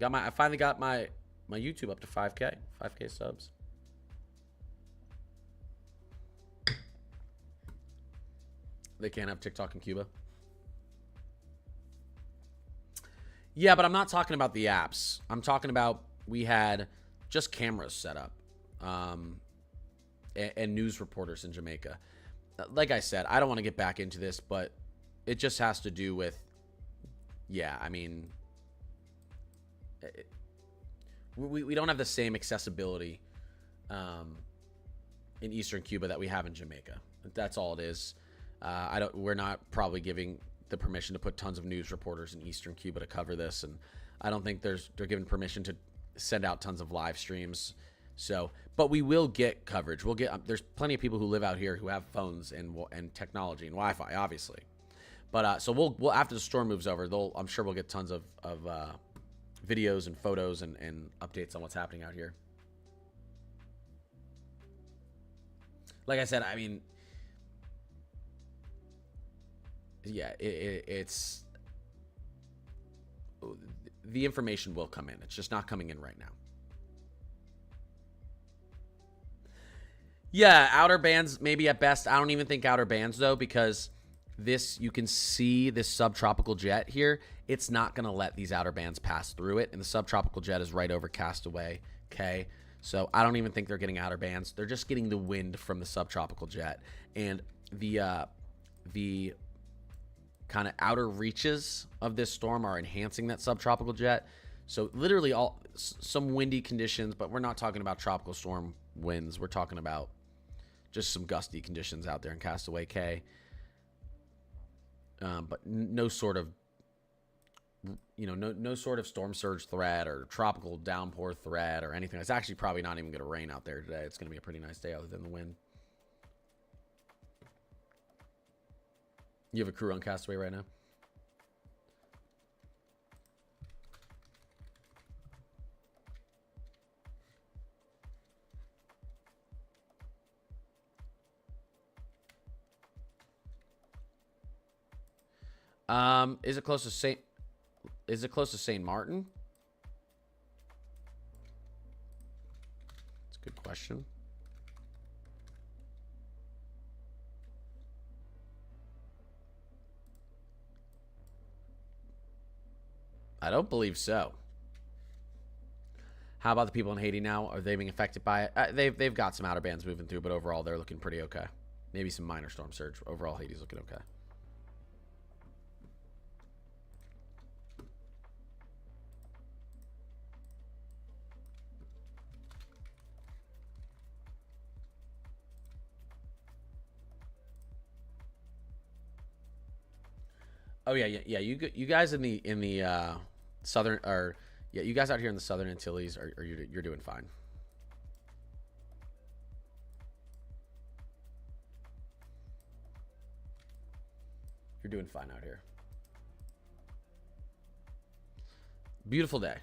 I finally got my YouTube up to 5K subs. They can't have TikTok in Cuba. Yeah, but I'm not talking about the apps. I'm talking about we had just cameras set up and news reporters in Jamaica. Like I said, I don't want to get back into this, but it just has to do with, yeah, I mean, we don't have the same accessibility in Eastern Cuba that we have in Jamaica. That's all it is. We're not probably giving the permission to put tons of news reporters in Eastern Cuba to cover this, and I don't think they're given permission to send out tons of live streams. So, but we will get coverage. We'll get. There's plenty of people who live out here who have phones and technology and Wi-Fi, obviously. But so we'll after the storm moves over, I'm sure we'll get tons of videos and photos and updates on what's happening out here. Like I said, I mean, yeah, it's the information will come in. It's just not coming in right now. Yeah, outer bands maybe at best. I don't even think outer bands though, because this, you can see this subtropical jet here. It's not going to let these outer bands pass through it, and the subtropical jet is right over Castaway. Okay, so I don't even think they're getting outer bands. They're just getting the wind from the subtropical jet, and the kind of outer reaches of this storm are enhancing that subtropical jet. So literally some windy conditions, but we're not talking about tropical storm winds. We're talking about just some gusty conditions out there in Castaway Cay. But no sort of, no sort of storm surge threat or tropical downpour threat or anything. It's actually probably not even going to rain out there today. It's going to be a pretty nice day other than the wind. You have a crew on Castaway right now? Is it close to St. Martin? That's a good question. I don't believe so. How about the people in Haiti now? Are they being affected by it? They've got some outer bands moving through, but overall they're looking pretty okay. Maybe some minor storm surge. Overall, Haiti's looking okay. Oh yeah. You guys in the southern, or yeah, you guys out here in the Southern Antilles you're doing fine. You're doing fine out here. Beautiful day.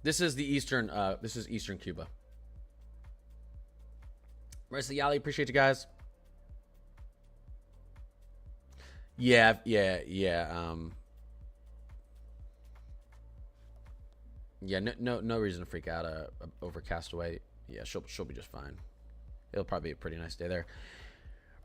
This is the eastern. This is eastern Cuba. Marissa Yali, appreciate you guys. Yeah. Yeah. No reason to freak out over Castaway. Yeah, she'll be just fine. It'll probably be a pretty nice day there.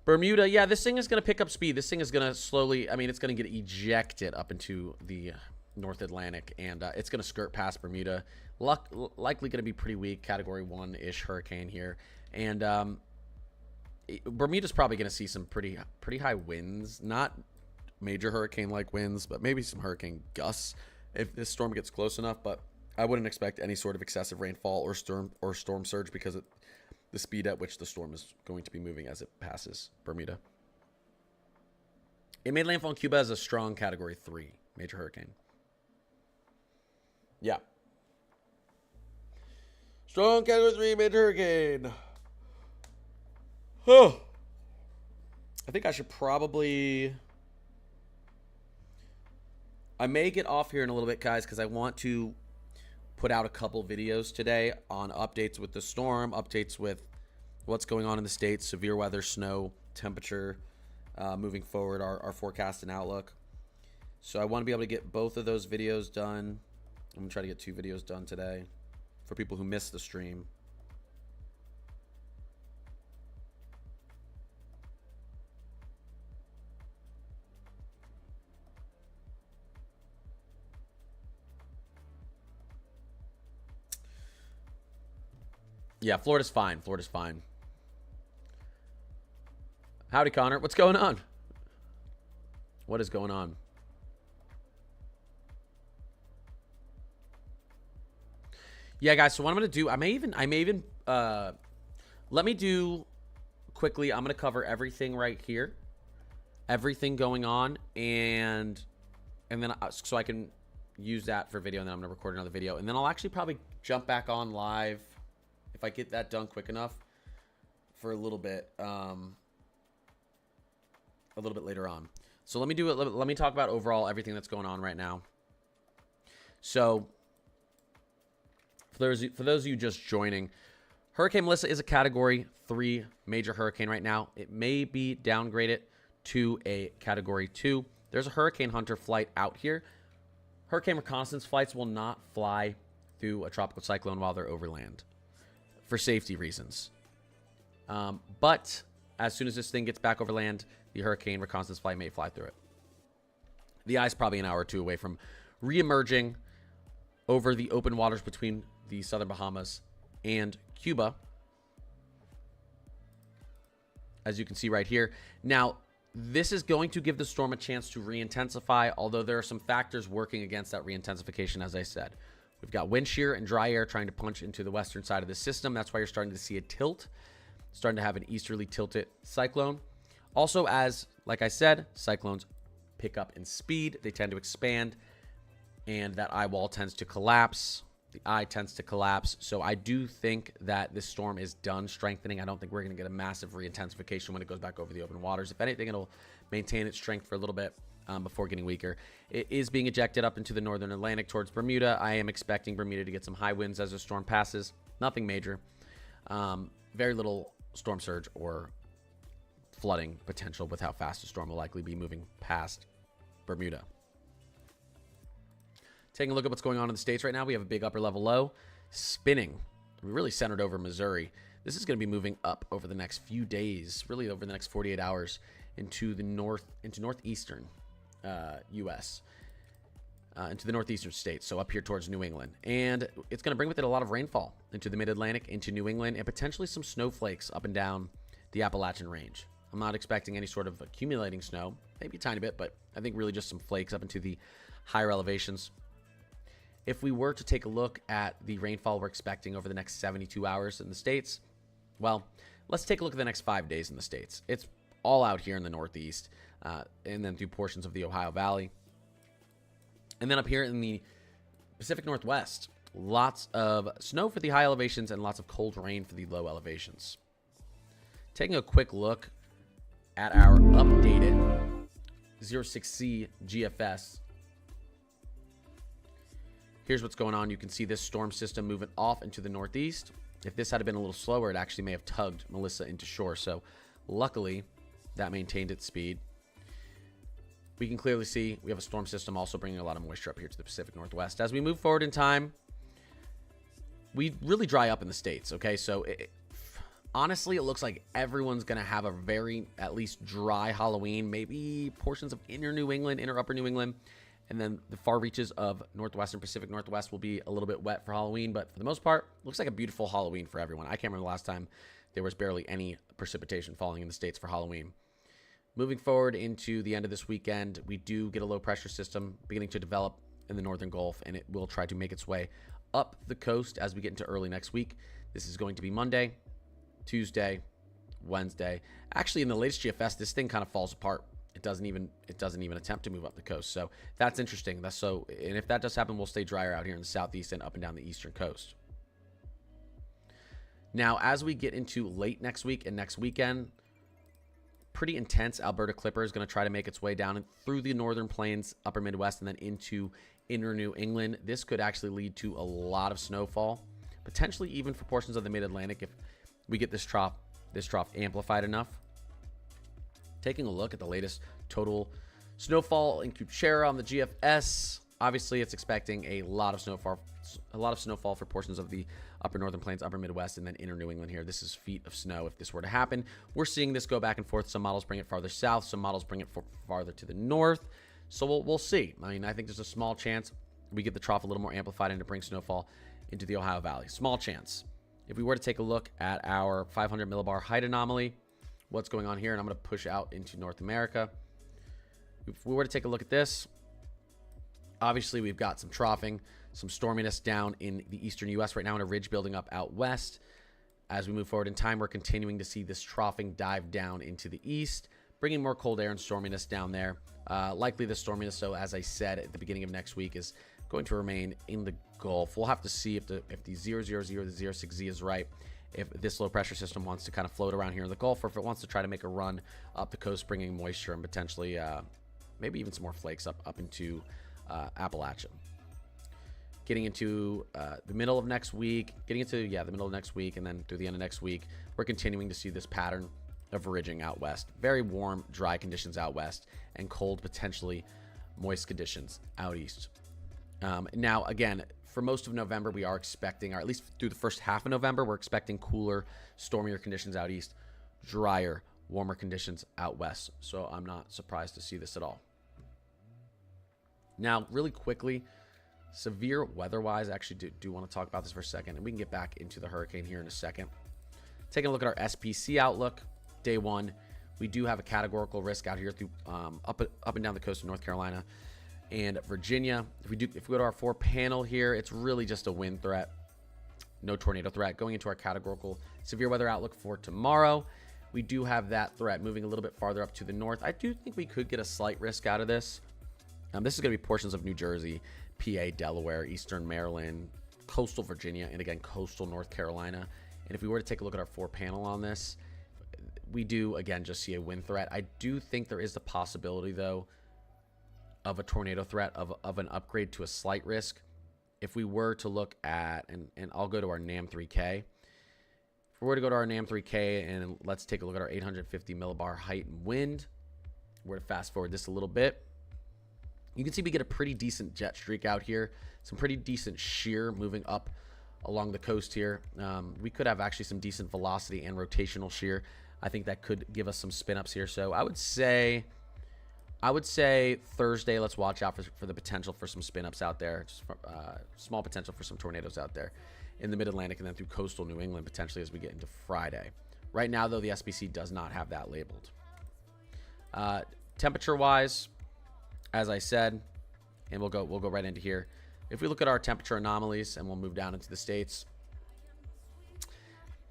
Bermuda, yeah, this thing is going to pick up speed. This thing is going to slowly, I mean, it's going to get ejected up into the North Atlantic, and it's going to skirt past Bermuda. Likely going to be pretty weak, Category 1-ish hurricane here. And Bermuda's probably going to see some pretty high winds. Not major hurricane-like winds, but maybe some hurricane gusts if this storm gets close enough. But I wouldn't expect any sort of excessive rainfall or storm surge because of the speed at which the storm is going to be moving as it passes Bermuda. It made landfall in Cuba as a strong Category 3 major hurricane. Yeah. Strong Category 3 major hurricane. Oh. I think I should probably... I may get off here in a little bit, guys, because I want to put out a couple videos today on updates with the storm, updates with what's going on in the States, severe weather, snow, temperature, moving forward, our forecast and outlook. So I want to be able to get both of those videos done. I'm going to try to get 2 videos done today for people who missed the stream. Yeah, Florida's fine. Florida's fine. Howdy, Connor. What's going on? What is going on? Yeah, guys. So what I'm gonna do, I may even let me do quickly. I'm gonna cover everything right here, everything going on, and then so I can use that for video, and then I'm gonna record another video, and then I'll actually probably jump back on live if I get that done quick enough for a little bit later on. So let me do it. Let me talk about overall everything that's going on right now. So for those of you just joining, Hurricane Mellisa is a Category 3 major hurricane right now. It may be downgraded to a Category 2. There's a Hurricane Hunter flight out here. Hurricane reconnaissance flights will not fly through a tropical cyclone while they're overland, for safety reasons. But as soon as this thing gets back over land, the hurricane reconnaissance flight may fly through it. The eye's probably an hour or two away from re-emerging over the open waters between the southern Bahamas and Cuba, as you can see right here. Now, this is going to give the storm a chance to re-intensify, although there are some factors working against that re-intensification, as I said. We've got wind shear and dry air trying to punch into the western side of the system. That's why you're starting to see a tilt, starting to have an easterly tilted cyclone. Also, as, like I said, cyclones pick up in speed. They tend to expand, and that eye wall tends to collapse. The eye tends to collapse. So I do think that this storm is done strengthening. I don't think we're going to get a massive re-intensification when it goes back over the open waters. If anything, it'll maintain its strength for a little bit before getting weaker. It is being ejected up into the northern Atlantic towards Bermuda. I am expecting Bermuda to get some high winds as the storm passes. Nothing major. Very little storm surge or flooding potential with how fast the storm will likely be moving past Bermuda. Taking a look at what's going on in the States right now, we have a big upper level low spinning. We're really centered over Missouri. This is going to be moving up over the next few days, really over the next 48 hours into the northeastern U.S., into the northeastern states, so up here towards New England. And it's going to bring with it a lot of rainfall into the mid-Atlantic, into New England, and potentially some snowflakes up and down the Appalachian Range. I'm not expecting any sort of accumulating snow, maybe a tiny bit, but I think really just some flakes up into the higher elevations. If we were to take a look at the rainfall we're expecting over the next 72 hours in the States, well, let's take a look at the next 5 days in the States. It's all out here in the Northeast, and then through portions of the Ohio Valley. And then up here in the Pacific Northwest, lots of snow for the high elevations and lots of cold rain for the low elevations. Taking a quick look at our updated 06C GFS. Here's what's going on. You can see this storm system moving off into the northeast. If this had been a little slower, it actually may have tugged Mellisa into shore. So luckily, that maintained its speed. We can clearly see we have a storm system also bringing a lot of moisture up here to the Pacific Northwest. As we move forward in time, we really dry up in the States, okay? So honestly, it looks like everyone's going to have a very, at least, dry Halloween. Maybe portions of inner New England, inner upper New England, and then the far reaches of Northwestern Pacific Northwest will be a little bit wet for Halloween. But for the most part, looks like a beautiful Halloween for everyone. I can't remember the last time there was barely any precipitation falling in the States for Halloween. Moving forward into the end of this weekend, we do get a low pressure system beginning to develop in the northern Gulf, and it will try to make its way up the coast as we get into early next week. This is going to be Monday, Tuesday, Wednesday. Actually, in the latest GFS, this thing kind of falls apart. It doesn't even attempt to move up the coast. So that's interesting. And if that does happen, we'll stay drier out here in the southeast and up and down the eastern coast. Now, as we get into late next week and next weekend, pretty intense Alberta Clipper is going to try to make its way down through the northern plains, upper Midwest, and then into inner New England. This could actually lead to a lot of snowfall, potentially even for portions of the mid-Atlantic if we get this trough amplified enough. Taking a look at the latest total snowfall in Cuba on the GFS. Obviously, it's expecting a lot of snowfall for portions of the upper northern plains, upper Midwest, and then inner New England here. This is feet of snow if this were to happen. We're seeing this go back and forth. Some models bring it farther south. Some models bring it farther to the north. So we'll see. I mean, I think there's a small chance we get the trough a little more amplified and to bring snowfall into the Ohio Valley. Small chance. If we were to take a look at our 500 millibar height anomaly, what's going on here, and I'm going to push out into North America. If we were to take a look at this, obviously we've got some troughing, some storminess down in the eastern U.S. right now, and a ridge building up out west. As we move forward in time, we're continuing to see this troughing dive down into the east, bringing more cold air and storminess down there. Likely the storminess, so as I said at the beginning of next week, is going to remain in the Gulf. We'll have to see if the 000, the 06Z is right, if this low pressure system wants to kind of float around here in the Gulf, or if it wants to try to make a run up the coast, bringing moisture and potentially maybe even some more flakes up into Appalachia. Getting into the middle of next week, the middle of next week, and then through the end of next week, we're continuing to see this pattern of ridging out west. Very warm, dry conditions out west, and cold, potentially moist conditions out east. Now, again, for most of November, we are expecting, or at least through the first half of November, we're expecting cooler, stormier conditions out east, drier, warmer conditions out west. So I'm not surprised to see this at all. Now, really quickly, severe weather-wise, I actually do want to talk about this for a second, and we can get back into the hurricane here in a second. Taking a look at our SPC outlook, day one, we do have a categorical risk out here through up and down the coast of North Carolina and Virginia. If we go to our 4 panel here, it's really just a wind threat, no tornado threat. Going into our categorical severe weather outlook for tomorrow, we do have that threat moving a little bit farther up to the north. I do think we could get a slight risk out of this. This is going to be portions of New Jersey, PA, Delaware, Eastern Maryland, coastal Virginia, and again, coastal North Carolina. And if we were to take a look at our 4 panel on this, we do, again, just see a wind threat. I do think there is the possibility, though, of a tornado threat, of an upgrade to a slight risk. If we were to look at, and I'll go to our NAM3K. If we were to go to our NAM3K and let's take a look at our 850 millibar height and wind, we're to fast forward this a little bit. You can see we get a pretty decent jet streak out here. Some pretty decent shear moving up along the coast here. We could have actually some decent velocity and rotational shear. I think that could give us some spin ups here. So I would say Thursday, let's watch out for the potential for some spin ups out there. Just small potential for some tornadoes out there in the mid-Atlantic and then through coastal New England potentially as we get into Friday. Right now, though, the SPC does not have that labeled. Temperature-wise, as I said, and we'll go right into here. If we look at our temperature anomalies, and we'll move down into the states,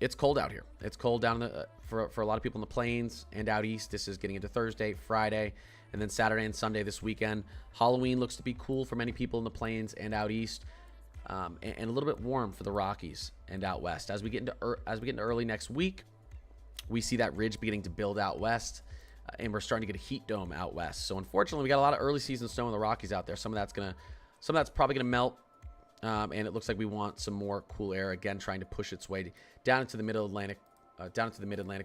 it's cold out here. It's cold down in for a lot of people in the plains and out east. This is getting into Thursday, Friday, and then Saturday and Sunday this weekend. Halloween looks to be cool for many people in the plains and out east, and a little bit warm for the Rockies and out west. As we get into early next week, we see that ridge beginning to build out west. And we're starting to get a heat dome out west. So unfortunately, we got a lot of early season snow in the Rockies out there. Some of that's probably gonna melt And it looks like we want some more cool air, again, trying to push its way down into the mid-Atlantic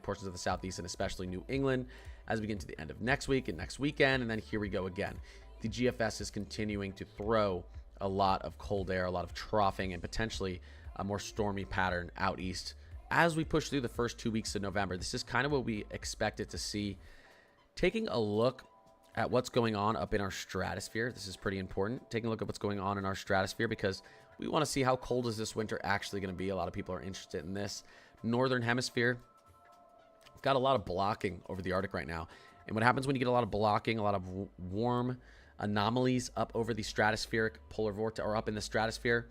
portions of the Southeast, and especially New England as we get into the end of next week and next weekend. And then here we go again. The GFS is continuing to throw a lot of cold air, a lot of troughing, and potentially a more stormy pattern out east as we push through the first 2 weeks of November. This is kind of what we expected to see. Taking a look at what's going on up in our stratosphere. This is pretty important. Taking a look at what's going on in our stratosphere, because we want to see how cold is this winter actually going to be. A lot of people are interested in this. Northern hemisphere, we've got a lot of blocking over the Arctic right now. And what happens when you get a lot of blocking, a lot of warm anomalies up over the stratospheric polar vortex, or up in the stratosphere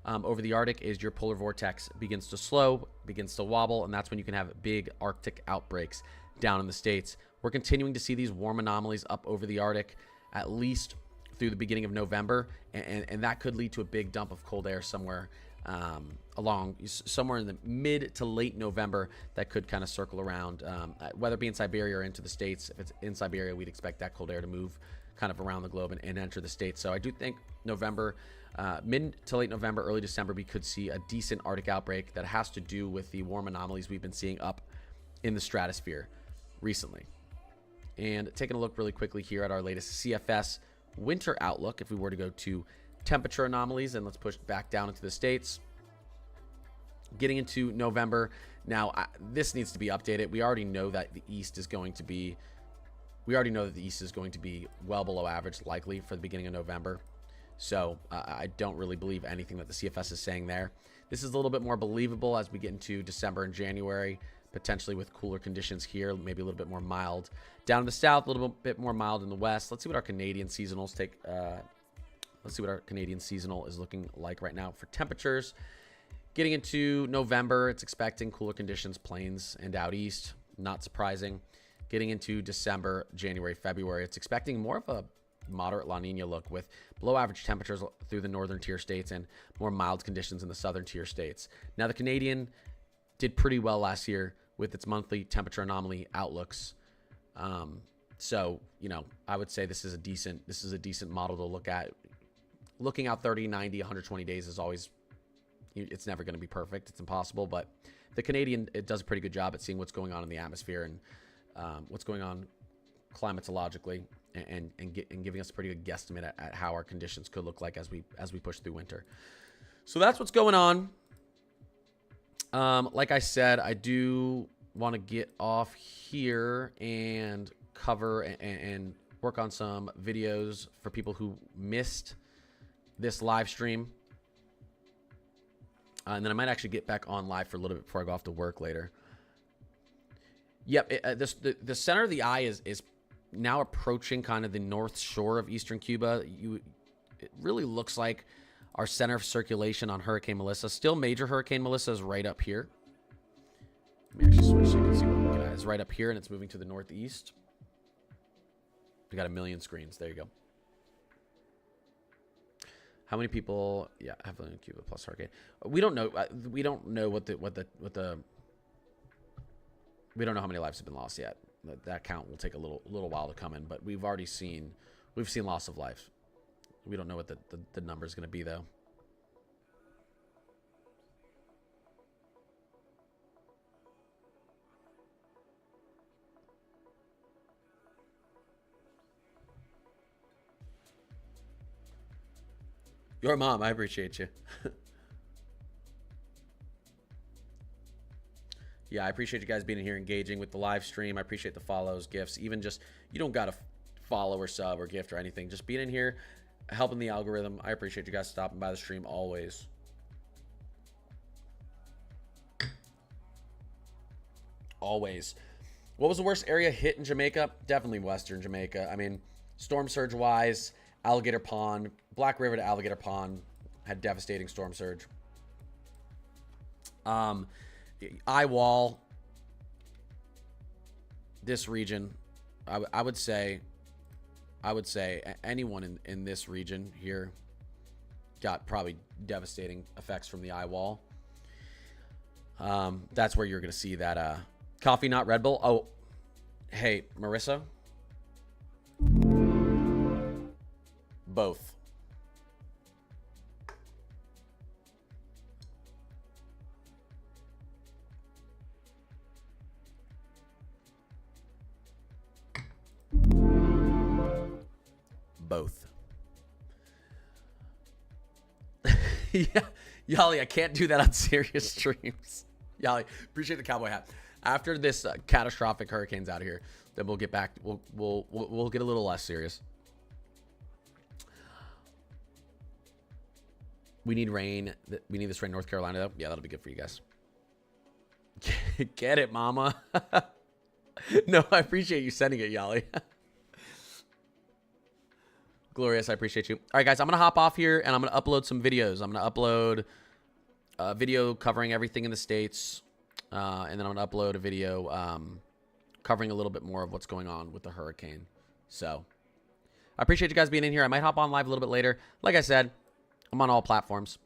over the Arctic, is your polar vortex begins to slow, begins to wobble, and that's when you can have big Arctic outbreaks down in the States. We're continuing to see these warm anomalies up over the Arctic at least through the beginning of November, and that could lead to a big dump of cold air somewhere somewhere in the mid to late November that could kind of circle around, whether it be in Siberia or into the States. If it's in Siberia, we'd expect that cold air to move kind of around the globe and enter the States. So I do think November, mid to late November, early December, we could see a decent Arctic outbreak that has to do with the warm anomalies we've been seeing up in the stratosphere recently. And taking a look really quickly here at our latest CFS winter outlook, if we were to go to temperature anomalies, and let's push back down into the States. Getting into November, now this needs to be updated. We already know that the East is going to be well below average likely for the beginning of November. So I don't really believe anything that the CFS is saying there. This is a little bit more believable as we get into December and January, potentially with cooler conditions here, maybe a little bit more mild down in the south, a little bit more mild in the west. Let's see what our Canadian seasonals let's see what our Canadian seasonal is looking like right now for temperatures. Getting into November, it's expecting cooler conditions, plains and out east. Not surprising. Getting into December, January, February, it's expecting more of a moderate La Nina look with below average temperatures through the northern tier states and more mild conditions in the southern tier states. Now, the Canadian did pretty well last year with its monthly temperature anomaly outlooks. So, I would say this is a decent model to look at. Looking out 30, 90, 120 days is always, it's never going to be perfect. It's impossible, but the Canadian, it does a pretty good job at seeing what's going on in the atmosphere and what's going on climatologically, and giving us a pretty good guesstimate at how our conditions could look like as we push through winter. So that's what's going on. Like I said, I do want to get off here and cover and work on some videos for people who missed this live stream. And then I might actually get back on live for a little bit before I go off to work later. Yep, the center of the eye is now approaching kind of the north shore of eastern Cuba. It really looks like our center of circulation on Hurricane Mellisa. Still major Hurricane Mellisa is right up here. Let me actually switch so you can see what I'm looking at. It's right up here, and it's moving to the northeast. We got a million screens. There you go. How many people? Yeah, have in Cuba plus hurricane. We don't know. We don't know what the. We don't know how many lives have been lost yet. That count will take a little while to come in, but we've seen loss of life. We don't know what the number is going to be though. Your mom, I appreciate you. Yeah, I appreciate you guys being here, engaging with the live stream. I appreciate the follows, gifts, even just, you don't got to follow or sub or gift or anything. Just being in here, helping the algorithm. I appreciate you guys stopping by the stream always. Always. What was the worst area hit in Jamaica? Definitely Western Jamaica. I mean, storm surge wise, Alligator Pond, Black River to Alligator Pond had devastating storm surge. Eye wall, this region, I would say anyone in this region here got probably devastating effects from the eye wall. That's where you're going to see that coffee, not Red Bull. Oh, hey, Marissa. Both. both. Yeah, Yali, I can't do that on serious streams. Yali, appreciate the cowboy hat. After this catastrophic hurricane's out here, then we'll get back. We'll get a little less serious. We need rain. We need this rain in North Carolina, though. Yeah, that'll be good for you guys. Get it, mama. No, I appreciate you sending it, Yali. Glorious, I appreciate you. All right, guys, I'm going to hop off here, and I'm going to upload some videos. I'm going to upload a video covering everything in the States, and then I'm going to upload a video covering a little bit more of what's going on with the hurricane. So I appreciate you guys being in here. I might hop on live a little bit later. Like I said, I'm on all platforms.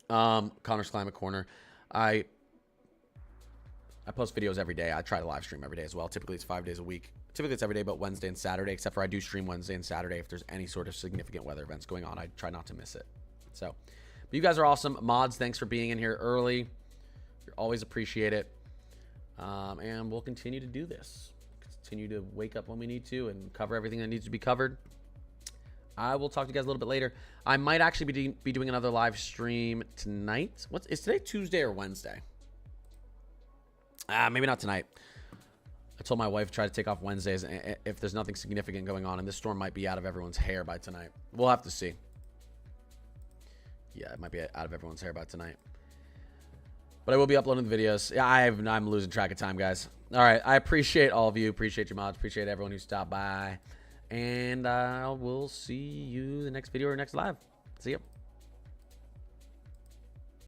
Connor's Climate Corner. I post videos every day. I try to live stream every day as well. Typically, it's 5 days a week. Typically, it's every day but Wednesday and Saturday, except for I do stream Wednesday and Saturday if there's any sort of significant weather events going on. I try not to miss it. So, but you guys are awesome. Mods, thanks for being in here early. You always appreciate it. And we'll continue to do this. Continue to wake up when we need to and cover everything that needs to be covered. I will talk to you guys a little bit later. I might actually be doing another live stream tonight. Is today Tuesday or Wednesday? Maybe not tonight. I told my wife to try to take off Wednesdays if there's nothing significant going on, and this storm might be out of everyone's hair by tonight. We'll have to see. Yeah, it might be out of everyone's hair by tonight. But I will be uploading the videos. Yeah, I'm losing track of time, guys. All right, I appreciate all of you. Appreciate your mods. Appreciate everyone who stopped by. And I will see you the next video or next live. See ya.